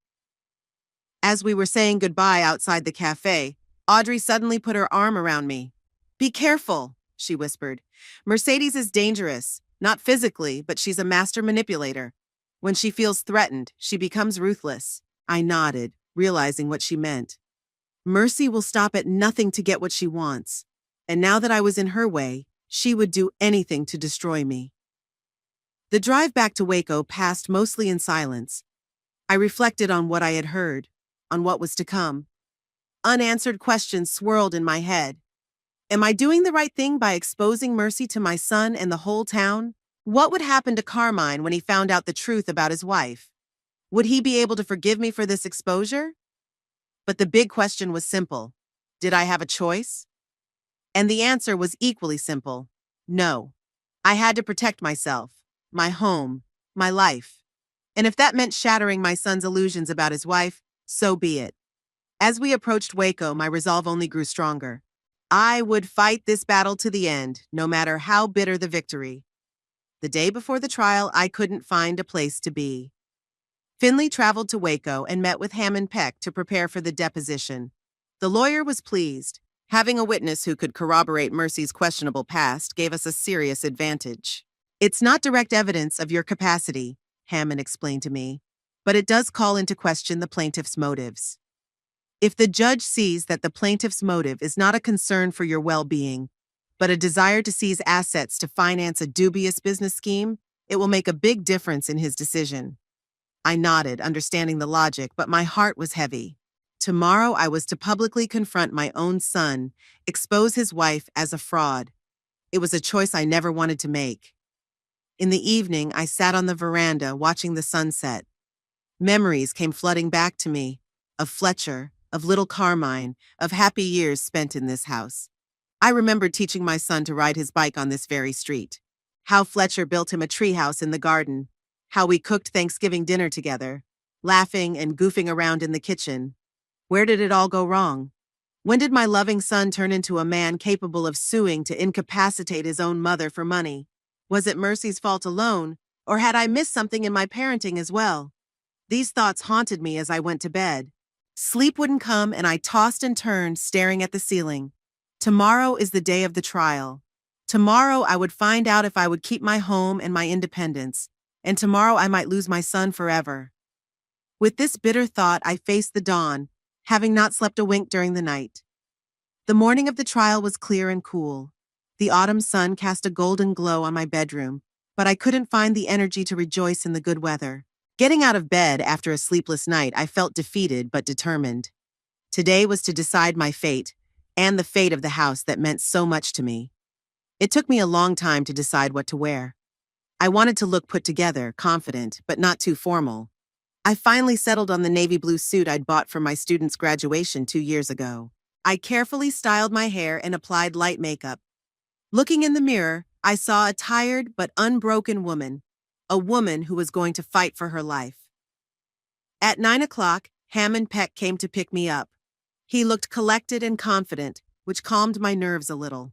As we were saying goodbye outside the cafe, Audrey suddenly put her arm around me. "Be careful," she whispered. "Mercedes is dangerous, not physically, but she's a master manipulator. When she feels threatened, she becomes ruthless." I nodded, realizing what she meant. Mercy will stop at nothing to get what she wants, and now that I was in her way, she would do anything to destroy me. The drive back to Waco passed mostly in silence. I reflected on what I had heard, on what was to come. Unanswered questions swirled in my head. Am I doing the right thing by exposing Mercy to my son and the whole town? What would happen to Carmine when he found out the truth about his wife? Would he be able to forgive me for this exposure? But the big question was simple. Did I have a choice? And the answer was equally simple. No. I had to protect myself, my home, my life. And if that meant shattering my son's illusions about his wife, so be it. As we approached Waco, my resolve only grew stronger. I would fight this battle to the end, no matter how bitter the victory. The day before the trial, I couldn't find a place to be. Finley traveled to Waco and met with Hammond Peck to prepare for the deposition. The lawyer was pleased. Having a witness who could corroborate Mercy's questionable past gave us a serious advantage. "It's not direct evidence of your capacity," Hammond explained to me, "but it does call into question the plaintiff's motives. If the judge sees that the plaintiff's motive is not a concern for your well-being, but a desire to seize assets to finance a dubious business scheme, it will make a big difference in his decision." I nodded, understanding the logic, but my heart was heavy. Tomorrow I was to publicly confront my own son, expose his wife as a fraud. It was a choice I never wanted to make. In the evening, I sat on the veranda watching the sunset. Memories came flooding back to me, of Fletcher, of little Carmine, of happy years spent in this house. I remembered teaching my son to ride his bike on this very street. How Fletcher built him a treehouse in the garden. How we cooked Thanksgiving dinner together, laughing and goofing around in the kitchen. Where did it all go wrong? When did my loving son turn into a man capable of suing to incapacitate his own mother for money? Was it Mercy's fault alone, or had I missed something in my parenting as well? These thoughts haunted me as I went to bed. Sleep wouldn't come, and I tossed and turned, staring at the ceiling. Tomorrow is the day of the trial. Tomorrow I would find out if I would keep my home and my independence, and tomorrow I might lose my son forever. With this bitter thought, I faced the dawn, having not slept a wink during the night. The morning of the trial was clear and cool. The autumn sun cast a golden glow on my bedroom, but I couldn't find the energy to rejoice in the good weather. Getting out of bed after a sleepless night, I felt defeated but determined. Today was to decide my fate, and the fate of the house that meant so much to me. It took me a long time to decide what to wear. I wanted to look put together, confident, but not too formal. I finally settled on the navy blue suit I'd bought for my student's graduation 2 years ago. I carefully styled my hair and applied light makeup. Looking in the mirror, I saw a tired but unbroken woman, a woman who was going to fight for her life. At 9 o'clock, Hammond Peck came to pick me up. He looked collected and confident, which calmed my nerves a little.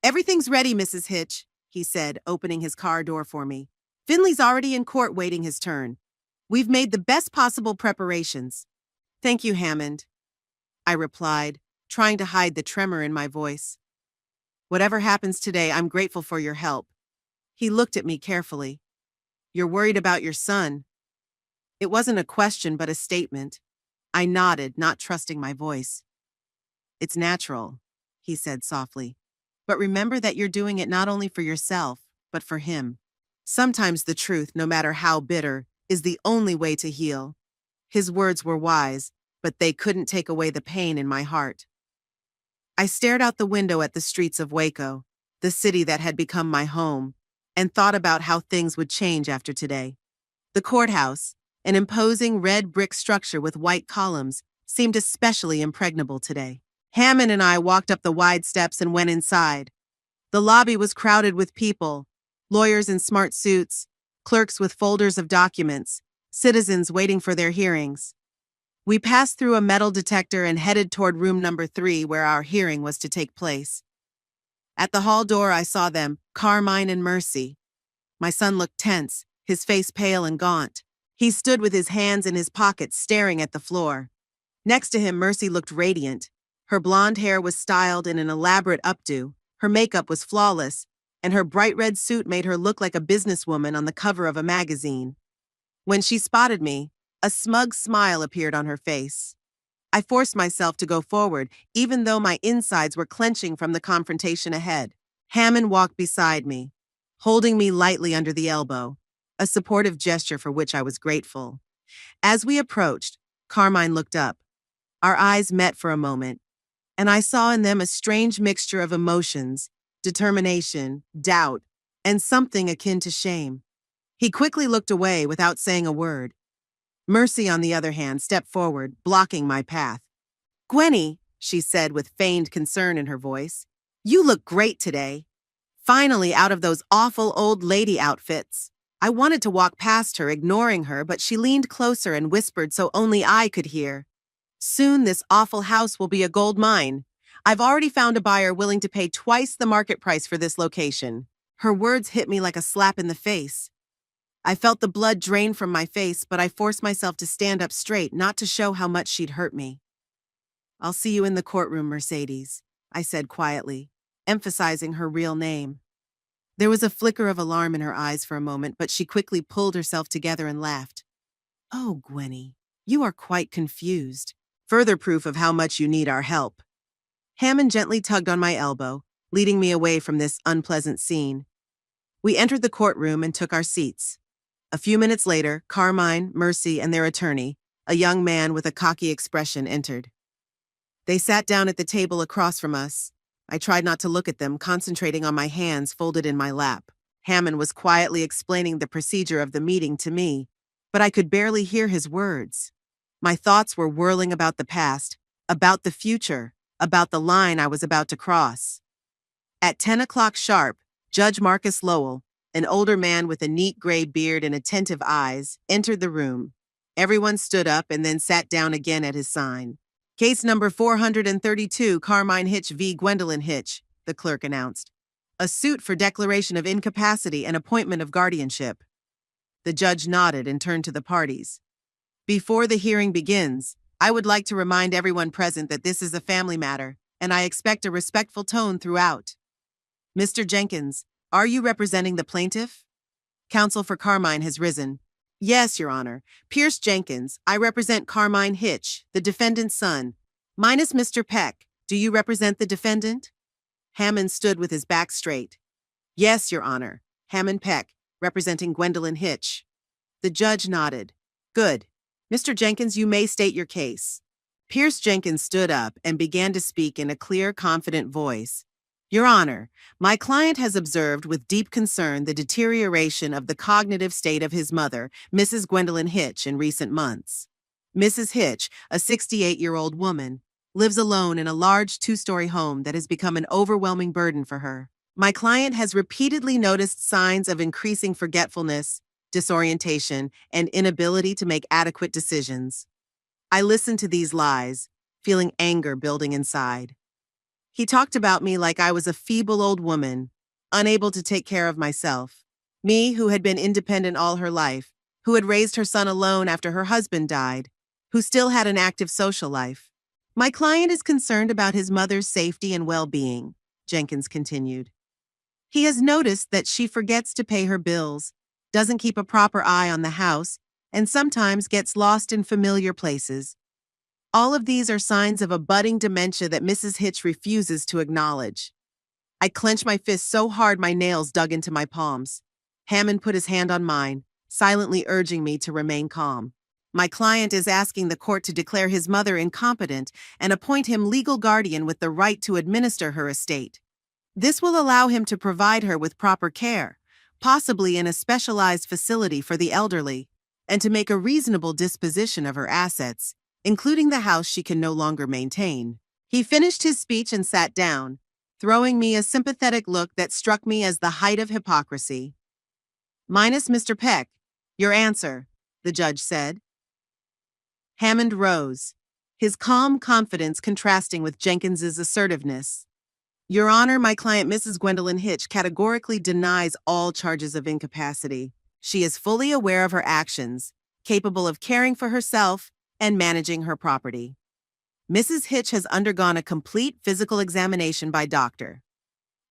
"Everything's ready, Mrs. Hitch," he said, opening his car door for me. "Finley's already in court waiting his turn. We've made the best possible preparations." "Thank you, Hammond," I replied, trying to hide the tremor in my voice. "Whatever happens today, I'm grateful for your help." He looked at me carefully. "You're worried about your son." It wasn't a question, but a statement. I nodded, not trusting my voice. "It's natural," he said softly. "But remember that you're doing it not only for yourself, but for him. Sometimes the truth, no matter how bitter, is the only way to heal." His words were wise, but they couldn't take away the pain in my heart. I stared out the window at the streets of Waco, the city that had become my home, and thought about how things would change after today. The courthouse, an imposing red brick structure with white columns, seemed especially impregnable today. Hammond and I walked up the wide steps and went inside. The lobby was crowded with people, lawyers in smart suits, clerks with folders of documents, citizens waiting for their hearings. We passed through a metal detector and headed toward room number 3 where our hearing was to take place. At the hall door I saw them, Carmine and Mercy. My son looked tense, his face pale and gaunt. He stood with his hands in his pockets staring at the floor. Next to him, Mercy looked radiant. Her blonde hair was styled in an elaborate updo, her makeup was flawless, and her bright red suit made her look like a businesswoman on the cover of a magazine. When she spotted me, a smug smile appeared on her face. I forced myself to go forward, even though my insides were clenching from the confrontation ahead. Hammond walked beside me, holding me lightly under the elbow, a supportive gesture for which I was grateful. As we approached, Carmine looked up. Our eyes met for a moment, and I saw in them a strange mixture of emotions, determination, doubt, and something akin to shame. He quickly looked away without saying a word. Mercy, on the other hand, stepped forward, blocking my path. "Gwenny," she said with feigned concern in her voice, "you look great today. Finally out of those awful old lady outfits." I wanted to walk past her, ignoring her, but she leaned closer and whispered so only I could hear. "Soon this awful house will be a gold mine. I've already found a buyer willing to pay twice the market price for this location." Her words hit me like a slap in the face. I felt the blood drain from my face, but I forced myself to stand up straight, not to show how much she'd hurt me. "I'll see you in the courtroom, Mercedes," I said quietly, emphasizing her real name. There was a flicker of alarm in her eyes for a moment, but she quickly pulled herself together and laughed. "Oh, Gwenny, you are quite confused. Further proof of how much you need our help." Hammond gently tugged on my elbow, leading me away from this unpleasant scene. We entered the courtroom and took our seats. A few minutes later, Carmine, Mercy, and their attorney, a young man with a cocky expression, entered. They sat down at the table across from us. I tried not to look at them, concentrating on my hands folded in my lap. Hammond was quietly explaining the procedure of the meeting to me, but I could barely hear his words. My thoughts were whirling about the past, about the future, about the line I was about to cross. At 10 o'clock sharp, Judge Marcus Lowell, an older man with a neat gray beard and attentive eyes, entered the room. Everyone stood up and then sat down again at his sign. "Case number 432, Carmine Hitch v. Gwendolyn Hitch," the clerk announced. "A suit for declaration of incapacity and appointment of guardianship." The judge nodded and turned to the parties. "Before the hearing begins, I would like to remind everyone present that this is a family matter, and I expect a respectful tone throughout. Mr. Jenkins, are you representing the plaintiff?" Counsel for Carmine has risen. "Yes, Your Honor. Pierce Jenkins, I represent Carmine Hitch, the defendant's son. Minus Mr. Peck, do you represent the defendant?" Hammond stood with his back straight. "Yes, Your Honor. Hammond Peck, representing Gwendolyn Hitch." The judge nodded. "Good. Mr. Jenkins, you may state your case." Pierce Jenkins stood up and began to speak in a clear, confident voice. "Your Honor, my client has observed with deep concern the deterioration of the cognitive state of his mother, Mrs. Gwendolyn Hitch, in recent months. Mrs. Hitch, a 68-year-old woman, lives alone in a large 2-story home that has become an overwhelming burden for her. My client has repeatedly noticed signs of increasing forgetfulness, disorientation, and inability to make adequate decisions. I listened to these lies, feeling anger building inside. He talked about me like I was a feeble old woman, unable to take care of myself. Me, who had been independent all her life, who had raised her son alone after her husband died, who still had an active social life. My client is concerned about his mother's safety and well-being," Jenkins continued. "He has noticed that she forgets to pay her bills, doesn't keep a proper eye on the house, and sometimes gets lost in familiar places. All of these are signs of a budding dementia that Mrs. Hitch refuses to acknowledge." I clenched my fist so hard my nails dug into my palms. Hammond put his hand on mine, silently urging me to remain calm. "My client is asking the court to declare his mother incompetent and appoint him legal guardian with the right to administer her estate. This will allow him to provide her with proper care, possibly in a specialized facility for the elderly, and to make a reasonable disposition of her assets, including the house she can no longer maintain. He finished his speech and sat down, throwing me a sympathetic look that struck me as the height of hypocrisy. "Minus Mr. Peck, your answer," the judge said. Hammond rose, his calm confidence contrasting with Jenkins's assertiveness. "Your Honor, my client Mrs. Gwendolyn Hitch categorically denies all charges of incapacity. She is fully aware of her actions, capable of caring for herself and managing her property. Mrs. Hitch has undergone a complete physical examination by Dr.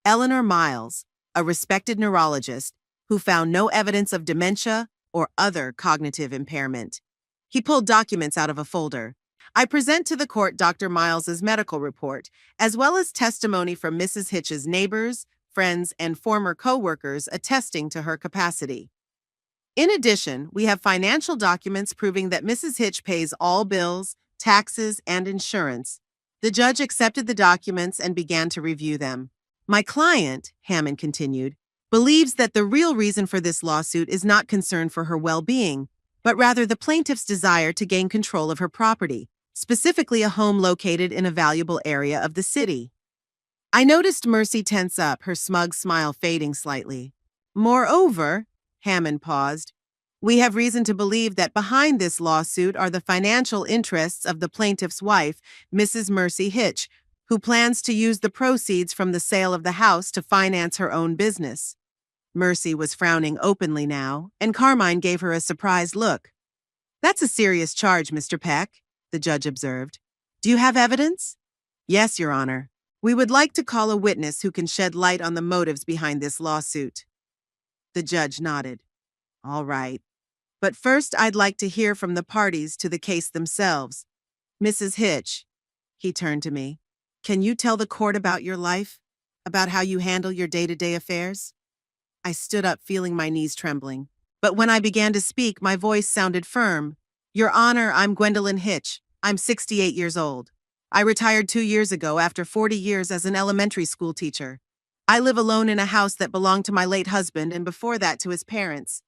Eleanor Miles, a respected neurologist, who found no evidence of dementia or other cognitive impairment." He pulled documents out of a folder. "I present to the court Dr. Miles's medical report, as well as testimony from Mrs. Hitch's neighbors, friends, and former co-workers attesting to her capacity. In addition, we have financial documents proving that Mrs. Hitch pays all bills, taxes, and insurance." The judge accepted the documents and began to review them. "My client," Hammond continued, "believes that the real reason for this lawsuit is not concern for her well-being, but rather the plaintiff's desire to gain control of her property, specifically a home located in a valuable area of the city." I noticed Mercy tense up, her smug smile fading slightly. "Moreover," Hammond paused, "we have reason to believe that behind this lawsuit are the financial interests of the plaintiff's wife, Mrs. Mercy Hitch, who plans to use the proceeds from the sale of the house to finance her own business." Mercy was frowning openly now, and Carmine gave her a surprised look. "That's a serious charge, Mr. Peck," the judge observed. "Do you have evidence?" "Yes, Your Honor. We would like to call a witness who can shed light on the motives behind this lawsuit." The judge nodded. "All right. But first I'd like to hear from the parties to the case themselves. Mrs. Hitch," he turned to me, "can you tell the court about your life? About how you handle your day-to-day affairs?" I stood up, feeling my knees trembling. But when I began to speak, my voice sounded firm. "Your Honor, I'm Gwendolyn Hitch. I'm 68 years old. I retired 2 years ago after 40 years as an elementary school teacher. I live alone in a house that belonged to my late husband and before that to his parents.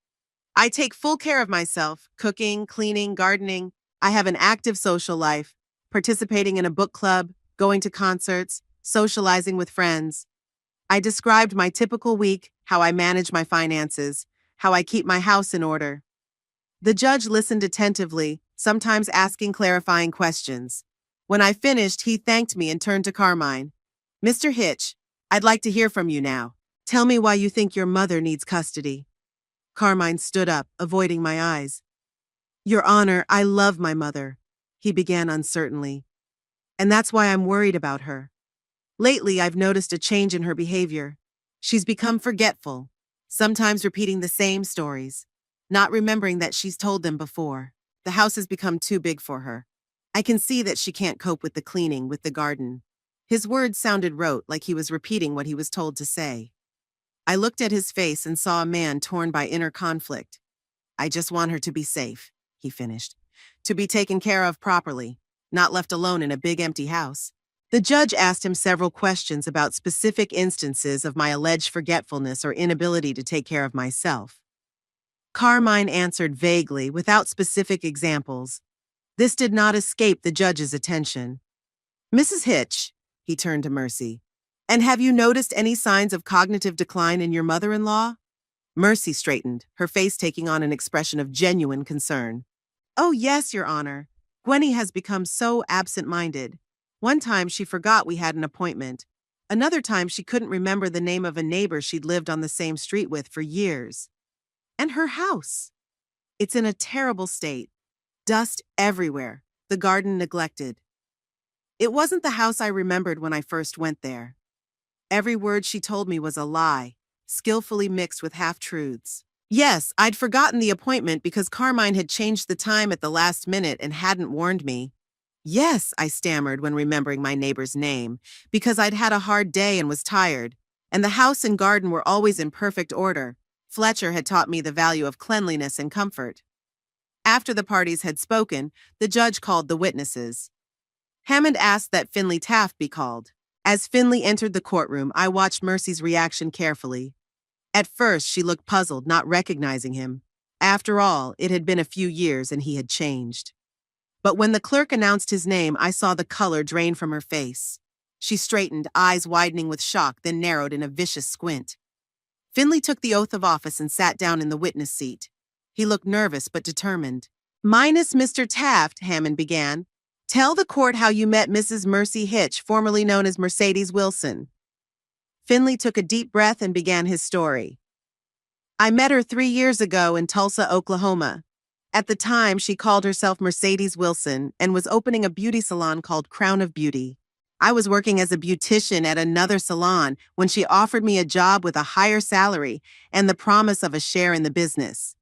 I take full care of myself, cooking, cleaning, gardening. I have an active social life, participating in a book club, going to concerts, socializing with friends." I described my typical week, how I manage my finances, how I keep my house in order. The judge listened attentively, sometimes asking clarifying questions. When I finished, he thanked me and turned to Carmine. "Mr. Hitch, I'd like to hear from you now. Tell me why you think your mother needs custody." Carmine stood up, avoiding my eyes. "Your Honor, I love my mother," he began uncertainly. "And that's why I'm worried about her. Lately, I've noticed a change in her behavior. She's become forgetful, sometimes repeating the same stories, not remembering that she's told them before. The house has become too big for her. I can see that she can't cope with the cleaning, with the garden." His words sounded rote, like he was repeating what he was told to say. I looked at his face and saw a man torn by inner conflict. "I just want her to be safe," he finished. "To be taken care of properly, not left alone in a big empty house." The judge asked him several questions about specific instances of my alleged forgetfulness or inability to take care of myself. Carmine answered vaguely, without specific examples. This did not escape the judge's attention. "Mrs. Hitch," he turned to Mercy, "and have you noticed any signs of cognitive decline in your mother-in-law?" Mercy straightened, her face taking on an expression of genuine concern. "Oh yes, Your Honor. Gwenny has become so absent-minded. One time she forgot we had an appointment. Another time she couldn't remember the name of a neighbor she'd lived on the same street with for years. And her house. It's in a terrible state. Dust everywhere, the garden neglected. It wasn't the house I remembered when I first went there. Every word she told me was a lie, skillfully mixed with half-truths. Yes, I'd forgotten the appointment because Carmine had changed the time at the last minute and hadn't warned me. Yes, I stammered when remembering my neighbor's name, because I'd had a hard day and was tired, and the house and garden were always in perfect order. Fletcher had taught me the value of cleanliness and comfort. After the parties had spoken, the judge called the witnesses. Hammond asked that Finley Taft be called. As Finley entered the courtroom, I watched Mercy's reaction carefully. At first, she looked puzzled, not recognizing him. After all, it had been a few years and he had changed. But when the clerk announced his name, I saw the color drain from her face. She straightened, eyes widening with shock, then narrowed in a vicious squint. Finley took the oath of office and sat down in the witness seat. He looked nervous but determined. "Minus Mr. Taft," Hammond began. "Tell the court how you met Mrs. Mercy Hitch, formerly known as Mercedes Wilson." Finley took a deep breath and began his story. "I met her 3 years ago in Tulsa, Oklahoma. At the time, she called herself Mercedes Wilson and was opening a beauty salon called Crown of Beauty. I was working as a beautician at another salon when she offered me a job with a higher salary and the promise of a share in the business."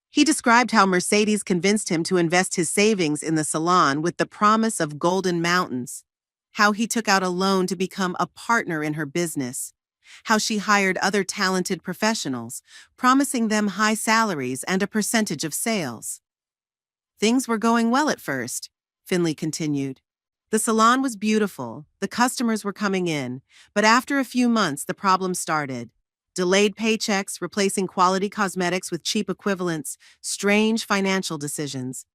He described how Mercedes convinced him to invest his savings in the salon with the promise of golden mountains, how he took out a loan to become a partner in her business, how she hired other talented professionals, promising them high salaries and a percentage of sales. "Things were going well at first," Finley continued. "The salon was beautiful, the customers were coming in, but after a few months the problem started. Delayed paychecks, replacing quality cosmetics with cheap equivalents, strange financial decisions."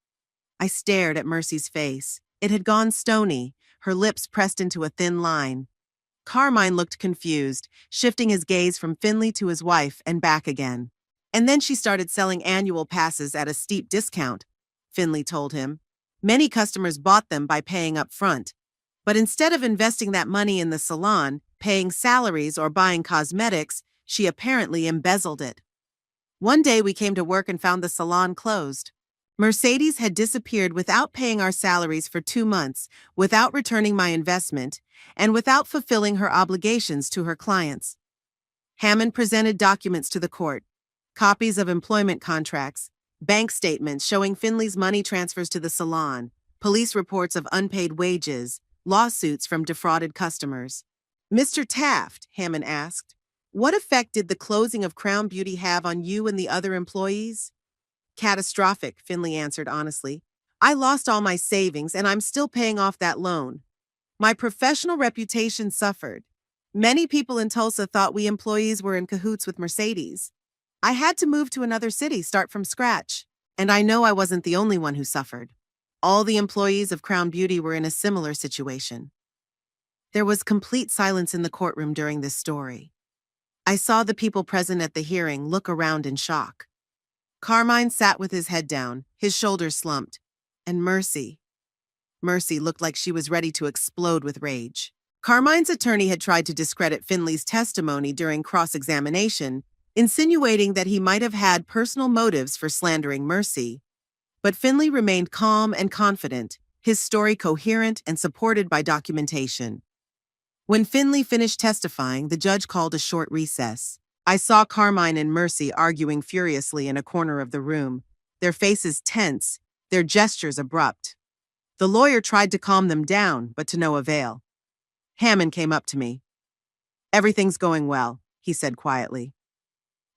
I stared at Mercy's face. It had gone stony, her lips pressed into a thin line. Carmine looked confused, shifting his gaze from Finley to his wife and back again. "And then she started selling annual passes at a steep discount," Finley told him. "Many customers bought them by paying up front. But instead of investing that money in the salon, paying salaries, or buying cosmetics, she apparently embezzled it. One day we came to work and found the salon closed. Mercedes had disappeared without paying our salaries for 2 months, without returning my investment, and without fulfilling her obligations to her clients." Hammond presented documents to the court, copies of employment contracts, bank statements showing Finley's money transfers to the salon, police reports of unpaid wages, lawsuits from defrauded customers. "Mr. Taft," Hammond asked, "what effect did the closing of Crown Beauty have on you and the other employees?" "Catastrophic," Finley answered honestly. "I lost all my savings and I'm still paying off that loan. My professional reputation suffered. Many people in Tulsa thought we employees were in cahoots with Mercedes. I had to move to another city, start from scratch. And I know I wasn't the only one who suffered. All the employees of Crown Beauty were in a similar situation." There was complete silence in the courtroom during this story. I saw the people present at the hearing look around in shock. Carmine sat with his head down, his shoulders slumped. And Mercy looked like she was ready to explode with rage. Carmine's attorney had tried to discredit Finley's testimony during cross-examination, insinuating that he might have had personal motives for slandering Mercy. But Finley remained calm and confident, his story coherent and supported by documentation. When Finley finished testifying, the judge called a short recess. I saw Carmine and Mercy arguing furiously in a corner of the room, their faces tense, their gestures abrupt. The lawyer tried to calm them down, but to no avail. Hammond came up to me. "Everything's going well," he said quietly.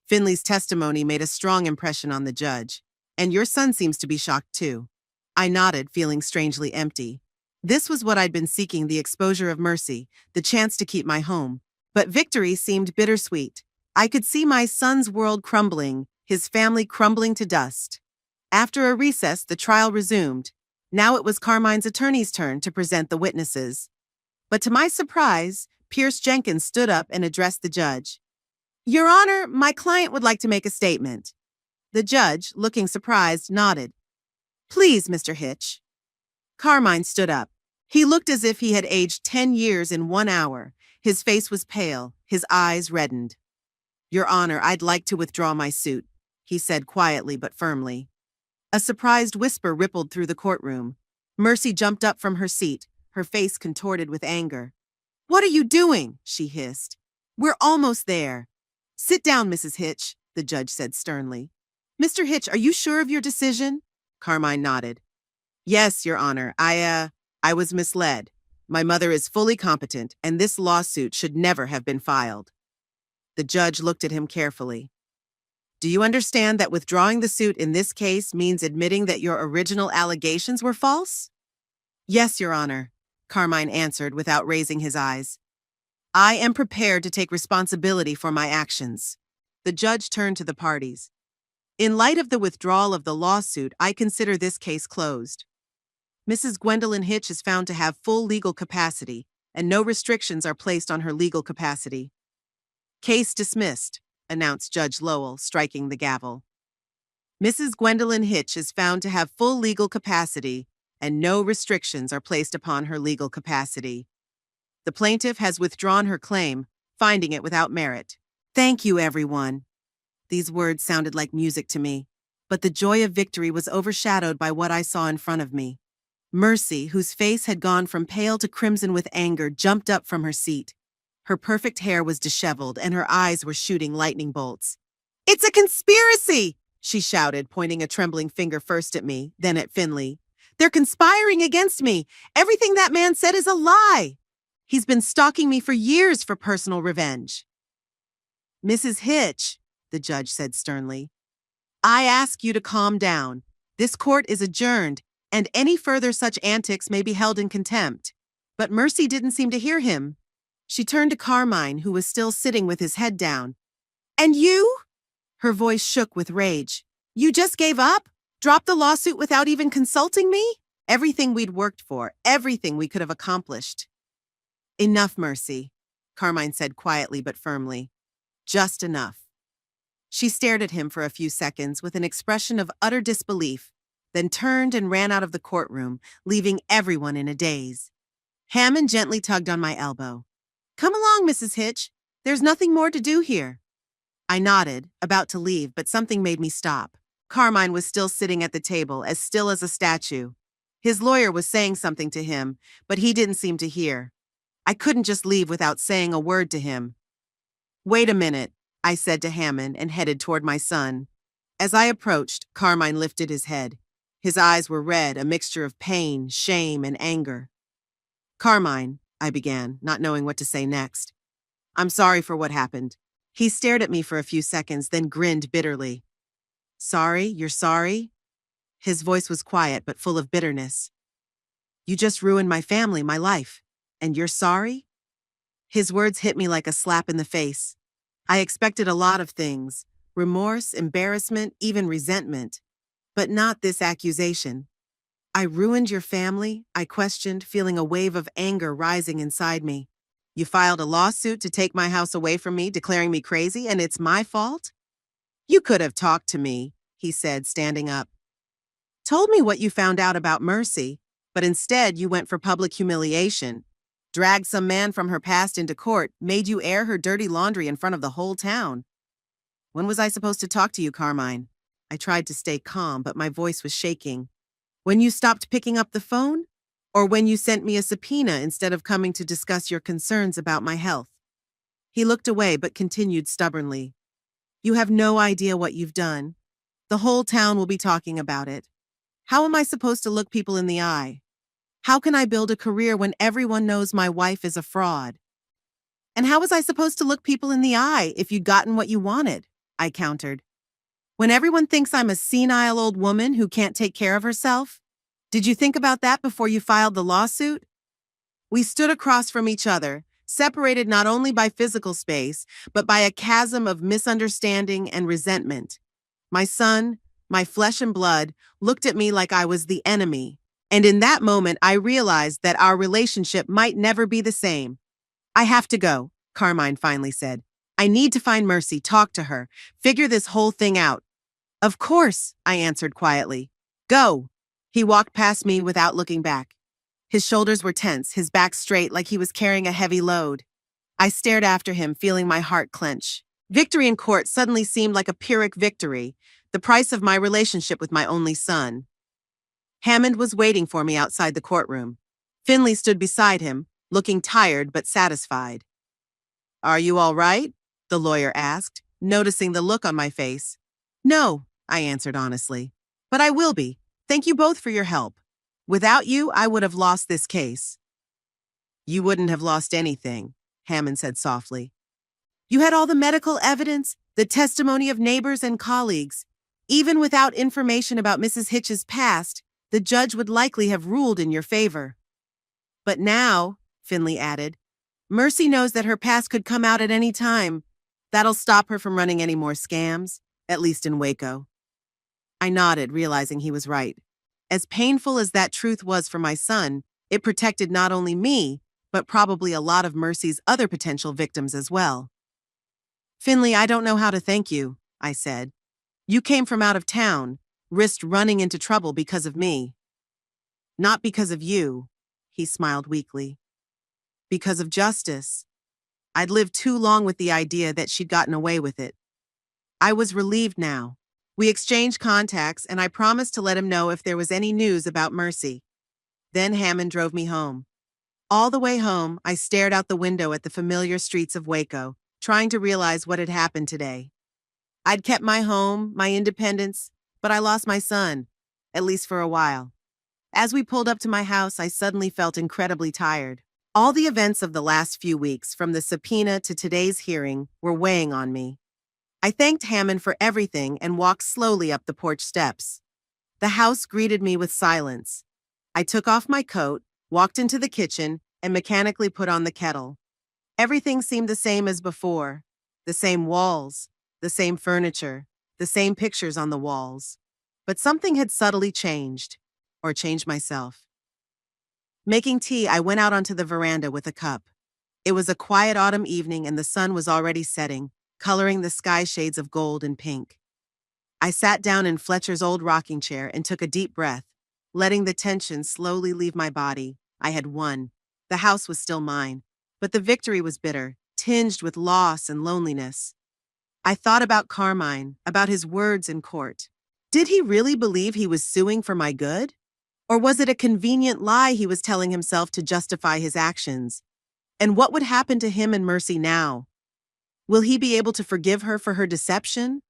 "Finley's testimony made a strong impression on the judge, and your son seems to be shocked too." I nodded, feeling strangely empty. This was what I'd been seeking, the exposure of Mercy, the chance to keep my home. But victory seemed bittersweet. I could see my son's world crumbling, his family crumbling to dust. After a recess, the trial resumed. Now it was Carmine's attorney's turn to present the witnesses. But to my surprise, Pierce Jenkins stood up and addressed the judge. "Your Honor, my client would like to make a statement." The judge, looking surprised, nodded. "Please, Mr. Hitch." Carmine stood up. He looked as if he had aged 10 years in 1 hour. His face was pale, his eyes reddened. "Your Honor, I'd like to withdraw my suit," he said quietly but firmly. A surprised whisper rippled through the courtroom. Mercy jumped up from her seat, her face contorted with anger. "What are you doing?" she hissed. "We're almost there." "Sit down, Mrs. Hitch," the judge said sternly. "Mr. Hitch, are you sure of your decision?" Carmine nodded. "Yes, Your Honor, I was misled. My mother is fully competent, and this lawsuit should never have been filed." The judge looked at him carefully. "Do you understand that withdrawing the suit in this case means admitting that your original allegations were false?" "Yes, Your Honor," Carmine answered without raising his eyes. "I am prepared to take responsibility for my actions." The judge turned to the parties. In light of the withdrawal of the lawsuit, I consider this case closed. Mrs. Gwendolyn Hitch is found to have full legal capacity, and no restrictions are placed on her legal capacity. Case dismissed, announced Judge Lowell, striking the gavel. Mrs. Gwendolyn Hitch is found to have full legal capacity, and no restrictions are placed upon her legal capacity. The plaintiff has withdrawn her claim, finding it without merit. Thank you, everyone. These words sounded like music to me, but the joy of victory was overshadowed by what I saw in front of me. Mercy, whose face had gone from pale to crimson with anger, jumped up from her seat. Her perfect hair was disheveled, and her eyes were shooting lightning bolts. "It's a conspiracy!" she shouted, pointing a trembling finger first at me, then at Finley. "They're conspiring against me! Everything that man said is a lie! He's been stalking me for years for personal revenge." "Mrs. Hitch," the judge said sternly, "I ask you to calm down. This court is adjourned, and any further such antics may be held in contempt." But Mercy didn't seem to hear him. She turned to Carmine, who was still sitting with his head down. "And you?" Her voice shook with rage. "You just gave up? Dropped the lawsuit without even consulting me? Everything we'd worked for, everything we could have accomplished." "Enough, Mercy," Carmine said quietly but firmly. "Just enough." She stared at him for a few seconds with an expression of utter disbelief, then turned and ran out of the courtroom, leaving everyone in a daze. Hammond gently tugged on my elbow. "Come along, Mrs. Hitch. There's nothing more to do here." I nodded, about to leave, but something made me stop. Carmine was still sitting at the table, as still as a statue. His lawyer was saying something to him, but he didn't seem to hear. I couldn't just leave without saying a word to him. "Wait a minute," I said to Hammond and headed toward my son. As I approached, Carmine lifted his head. His eyes were red, a mixture of pain, shame, and anger. "Carmine," I began, not knowing what to say next. "I'm sorry for what happened." He stared at me for a few seconds, then grinned bitterly. "Sorry? You're sorry?" His voice was quiet but full of bitterness. "You just ruined my family, my life. And you're sorry?" His words hit me like a slap in the face. I expected a lot of things: remorse, embarrassment, even resentment. But not this accusation. "I ruined your family?" I questioned, feeling a wave of anger rising inside me. "You filed a lawsuit to take my house away from me, declaring me crazy, and it's my fault?" "You could have talked to me," he said, standing up. "Told me what you found out about Mercy, but instead you went for public humiliation. Dragged some man from her past into court, made you air her dirty laundry in front of the whole town." "When was I supposed to talk to you, Carmine?" I tried to stay calm, but my voice was shaking. "When you stopped picking up the phone? Or when you sent me a subpoena instead of coming to discuss your concerns about my health?" He looked away but continued stubbornly. "You have no idea what you've done. The whole town will be talking about it. How am I supposed to look people in the eye? How can I build a career when everyone knows my wife is a fraud?" "And how was I supposed to look people in the eye if you'd gotten what you wanted?" I countered. "When everyone thinks I'm a senile old woman who can't take care of herself? Did you think about that before you filed the lawsuit?" We stood across from each other, separated not only by physical space, but by a chasm of misunderstanding and resentment. My son, my flesh and blood, looked at me like I was the enemy, and in that moment I realized that our relationship might never be the same. "I have to go," Carmine finally said. "I need to find Mercy, talk to her, figure this whole thing out." "Of course," I answered quietly. "Go." He walked past me without looking back. His shoulders were tense, his back straight like he was carrying a heavy load. I stared after him, feeling my heart clench. Victory in court suddenly seemed like a Pyrrhic victory, the price of my relationship with my only son. Hammond was waiting for me outside the courtroom. Finley stood beside him, looking tired but satisfied. "Are you all right?" the lawyer asked, noticing the look on my face. "No," I answered honestly. "But I will be. Thank you both for your help. Without you, I would have lost this case." "You wouldn't have lost anything," Hammond said softly. "You had all the medical evidence, the testimony of neighbors and colleagues. Even without information about Mrs. Hitch's past, the judge would likely have ruled in your favor." "But now," Finley added, "Mercy knows that her past could come out at any time. That'll stop her from running any more scams, at least in Waco. I nodded, realizing he was right. As painful as that truth was for my son, it protected not only me, but probably a lot of Mercy's other potential victims as well. Finley, I don't know how to thank you, I said. You came from out of town, risked running into trouble because of me. Not because of you, he smiled weakly. Because of justice. I'd lived too long with the idea that she'd gotten away with it. I was relieved now. We exchanged contacts, and I promised to let him know if there was any news about Mercy. Then Hammond drove me home. All the way home, I stared out the window at the familiar streets of Waco, trying to realize what had happened today. I'd kept my home, my independence, but I lost my son, at least for a while. As we pulled up to my house, I suddenly felt incredibly tired. All the events of the last few weeks, from the subpoena to today's hearing, were weighing on me. I thanked Hammond for everything and walked slowly up the porch steps. The house greeted me with silence. I took off my coat, walked into the kitchen, and mechanically put on the kettle. Everything seemed the same as before. The same walls, the same furniture, the same pictures on the walls. But something had subtly changed, or changed myself. Making tea, I went out onto the veranda with a cup. It was a quiet autumn evening and the sun was already setting, coloring the sky shades of gold and pink. I sat down in Fletcher's old rocking chair and took a deep breath, letting the tension slowly leave my body. I had won. The house was still mine, but the victory was bitter, tinged with loss and loneliness. I thought about Carmine, about his words in court. Did he really believe he was suing for my good? Or was it a convenient lie he was telling himself to justify his actions? And what would happen to him and Mercy now? Will he be able to forgive her for her deception?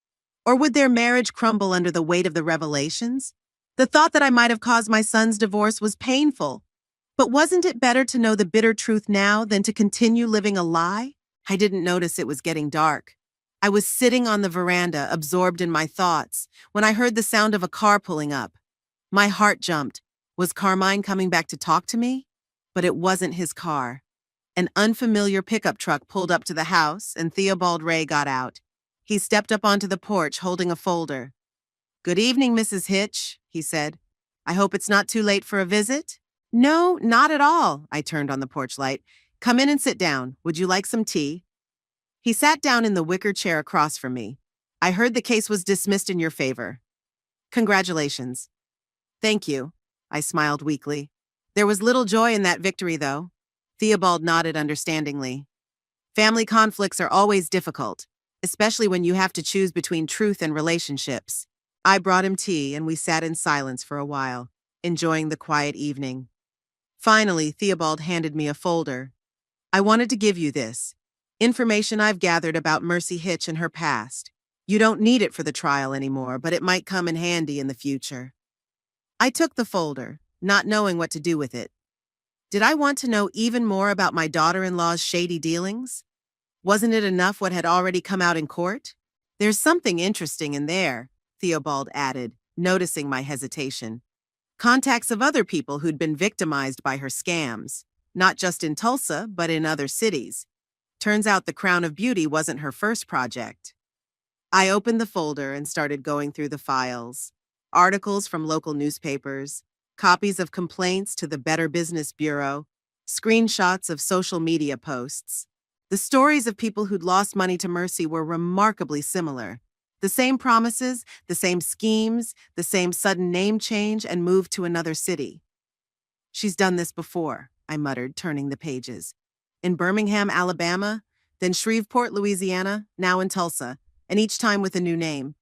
Or would their marriage crumble under the weight of the revelations? The thought that I might have caused my son's divorce was painful. But wasn't it better to know the bitter truth now than to continue living a lie? I didn't notice it was getting dark. I was sitting on the veranda, absorbed in my thoughts, when I heard the sound of a car pulling up. My heart jumped. Was Carmine coming back to talk to me? But it wasn't his car. An unfamiliar pickup truck pulled up to the house, and Theobald Ray got out. He stepped up onto the porch, holding a folder. "Good evening, Mrs. Hitch," he said. "I hope it's not too late for a visit?" "No, not at all," I turned on the porch light. "Come in and sit down. Would you like some tea?" He sat down in the wicker chair across from me. "I heard the case was dismissed in your favor." "Congratulations." "Thank you," I smiled weakly. There was little joy in that victory, though. Theobald nodded understandingly. "Family conflicts are always difficult, especially when you have to choose between truth and relationships." I brought him tea, and we sat in silence for a while, enjoying the quiet evening. Finally, Theobald handed me a folder. "I wanted to give you this. Information I've gathered about Mercy Hitch and her past. You don't need it for the trial anymore, but it might come in handy in the future." I took the folder, not knowing what to do with it. Did I want to know even more about my daughter-in-law's shady dealings? Wasn't it enough what had already come out in court? "There's something interesting in there," Theobald added, noticing my hesitation. "Contacts of other people who'd been victimized by her scams, not just in Tulsa, but in other cities. Turns out the Crown of Beauty wasn't her first project." I opened the folder and started going through the files. Articles from local newspapers, copies of complaints to the Better Business Bureau, screenshots of social media posts. The stories of people who'd lost money to Mercy were remarkably similar. The same promises, the same schemes, the same sudden name change and move to another city. "She's done this before," I muttered, turning the pages. "In Birmingham, Alabama, then Shreveport, Louisiana, now in Tulsa, and each time with a new name."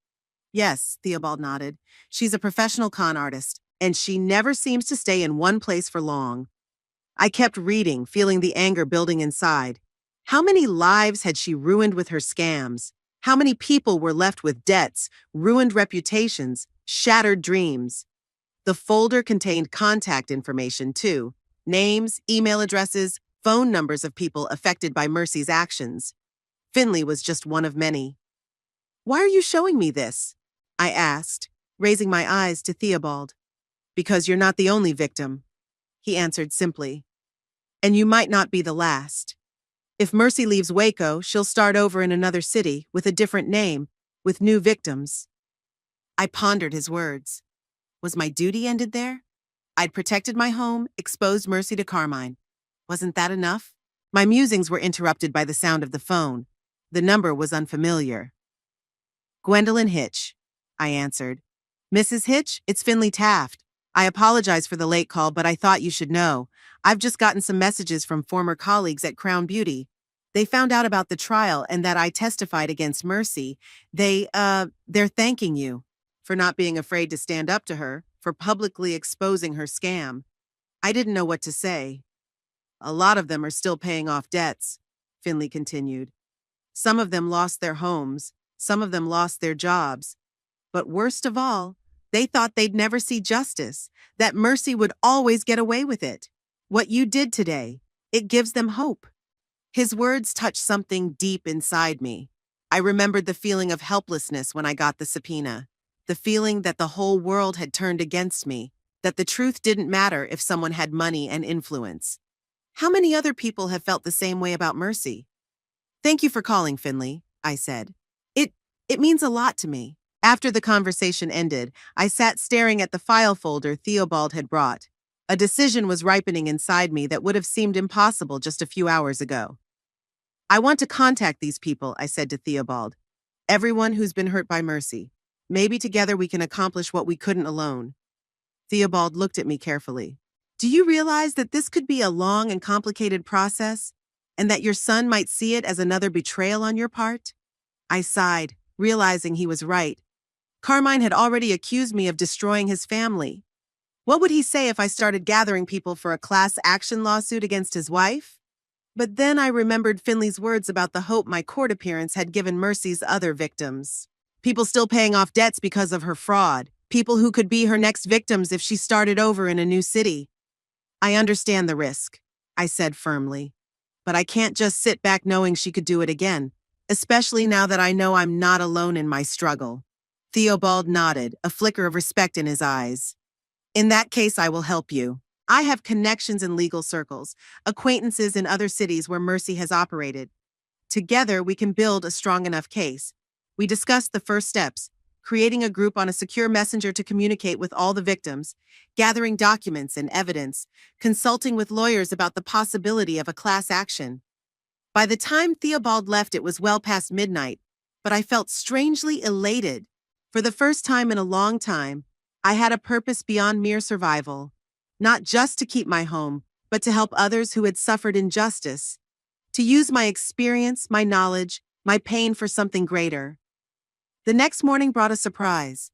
"Yes," Theobald nodded. "She's a professional con artist, and she never seems to stay in one place for long." I kept reading, feeling the anger building inside. How many lives had she ruined with her scams? How many people were left with debts, ruined reputations, shattered dreams? The folder contained contact information, too. Names, email addresses, phone numbers of people affected by Mercy's actions. Finley was just one of many. "Why are you showing me this?" I asked, raising my eyes to Theobald. "Because you're not the only victim," he answered simply. "And you might not be the last." If Mercy leaves Waco, she'll start over in another city, with a different name, with new victims. I pondered his words. Was my duty ended there? I'd protected my home, exposed Mercy to Carmine. Wasn't that enough? My musings were interrupted by the sound of the phone. The number was unfamiliar. Gwendolyn Hitch, I answered. Mrs. Hitch, it's Finley Taft. I apologize for the late call, but I thought you should know. I've just gotten some messages from former colleagues at Crown Beauty. They found out about the trial and that I testified against Mercy. They're thanking you for not being afraid to stand up to her, for publicly exposing her scam. I didn't know what to say. A lot of them are still paying off debts, Finley continued. Some of them lost their homes, some of them lost their jobs. But worst of all, they thought they'd never see justice, that Mercy would always get away with it. What you did today, it gives them hope. His words touched something deep inside me. I remembered the feeling of helplessness when I got the subpoena, the feeling that the whole world had turned against me, that the truth didn't matter if someone had money and influence. How many other people have felt the same way about Mercy? Thank you for calling, Finley, I said. It means a lot to me. After the conversation ended, I sat staring at the file folder Theobald had brought. A decision was ripening inside me that would have seemed impossible just a few hours ago. I want to contact these people, I said to Theobald. Everyone who's been hurt by Mercy. Maybe together we can accomplish what we couldn't alone. Theobald looked at me carefully. Do you realize that this could be a long and complicated process, and that your son might see it as another betrayal on your part? I sighed, realizing he was right. Carmine had already accused me of destroying his family. What would he say if I started gathering people for a class action lawsuit against his wife? But then I remembered Finley's words about the hope my court appearance had given Mercy's other victims. People still paying off debts because of her fraud. People who could be her next victims if she started over in a new city. I understand the risk, I said firmly. But I can't just sit back knowing she could do it again, especially now that I know I'm not alone in my struggle. Theobald nodded, a flicker of respect in his eyes. In that case, I will help you. I have connections in legal circles, acquaintances in other cities where Mercy has operated. Together, we can build a strong enough case. We discussed the first steps, creating a group on a secure messenger to communicate with all the victims, gathering documents and evidence, consulting with lawyers about the possibility of a class action. By the time Theobald left, it was well past midnight, but I felt strangely elated. For the first time in a long time, I had a purpose beyond mere survival, not just to keep my home, but to help others who had suffered injustice, to use my experience, my knowledge, my pain for something greater. The next morning brought a surprise.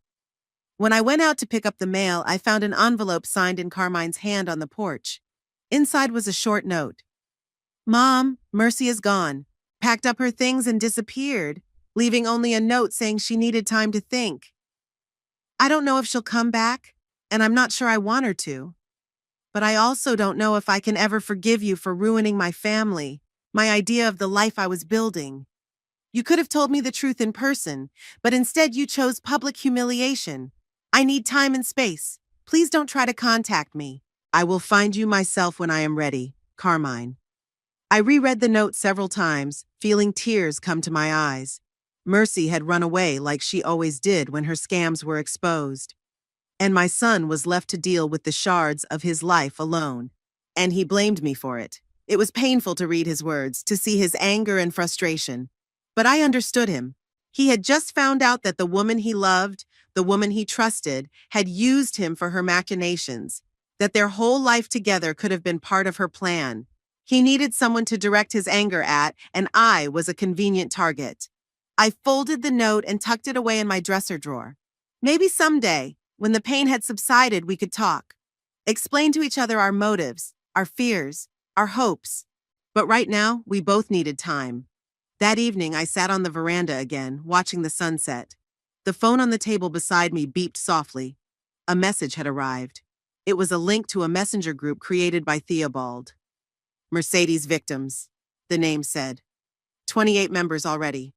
When I went out to pick up the mail, I found an envelope signed in Carmine's hand on the porch. Inside was a short note. Mom, Mercy is gone, packed up her things and disappeared, leaving only a note saying she needed time to think. I don't know if she'll come back, and I'm not sure I want her to. But I also don't know if I can ever forgive you for ruining my family, my idea of the life I was building. You could have told me the truth in person, but instead you chose public humiliation. I need time and space. Please don't try to contact me. I will find you myself when I am ready, Carmine. I reread the note several times, feeling tears come to my eyes. Mercy had run away like she always did when her scams were exposed. And my son was left to deal with the shards of his life alone. And he blamed me for it. It was painful to read his words, to see his anger and frustration. But I understood him. He had just found out that the woman he loved, the woman he trusted, had used him for her machinations, that their whole life together could have been part of her plan. He needed someone to direct his anger at, and I was a convenient target. I folded the note and tucked it away in my dresser drawer. Maybe someday, when the pain had subsided, we could talk. Explain to each other our motives, our fears, our hopes. But right now, we both needed time. That evening, I sat on the veranda again, watching the sunset. The phone on the table beside me beeped softly. A message had arrived. It was a link to a messenger group created by Theobald. Mercedes Victims, the name said. 28 members already.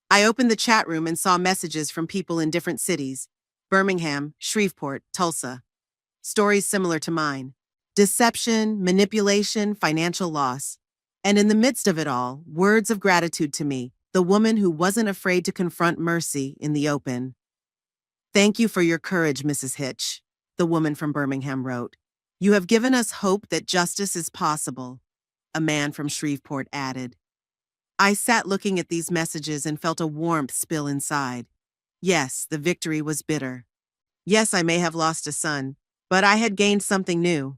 I opened the chat room and saw messages from people in different cities: Birmingham, Shreveport, Tulsa. Stories similar to mine. Deception, manipulation, financial loss. And in the midst of it all, words of gratitude to me, the woman who wasn't afraid to confront mercy in the open. Thank you for your courage, Mrs. Hitch, the woman from Birmingham wrote. You have given us hope that justice is possible, a man from Shreveport added. I sat looking at these messages and felt a warmth spill inside. Yes, the victory was bitter. Yes, I may have lost a son, but I had gained something new.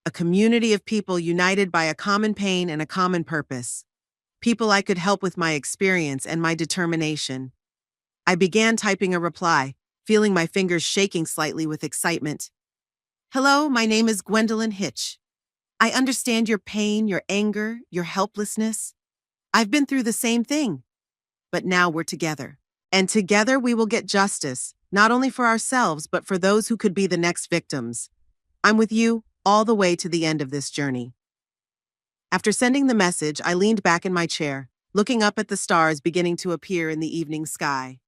A community of people united by a common pain and a common purpose. People I could help with my experience and my determination. I began typing a reply, feeling my fingers shaking slightly with excitement. Hello, my name is Gwendolyn Hitch. I understand your pain, your anger, your helplessness. I've been through the same thing. But now we're together. And together we will get justice, not only for ourselves, but for those who could be the next victims. I'm with you all the way to the end of this journey. After sending the message, I leaned back in my chair, looking up at the stars beginning to appear in the evening sky.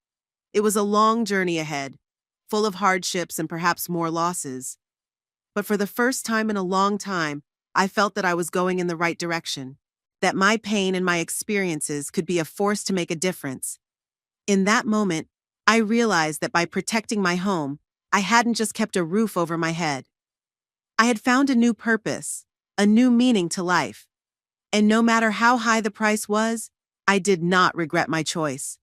It was a long journey ahead, full of hardships and perhaps more losses. But for the first time in a long time, I felt that I was going in the right direction, that my pain and my experiences could be a force to make a difference. In that moment, I realized that by protecting my home, I hadn't just kept a roof over my head. I had found a new purpose, a new meaning to life. And no matter how high the price was, I did not regret my choice.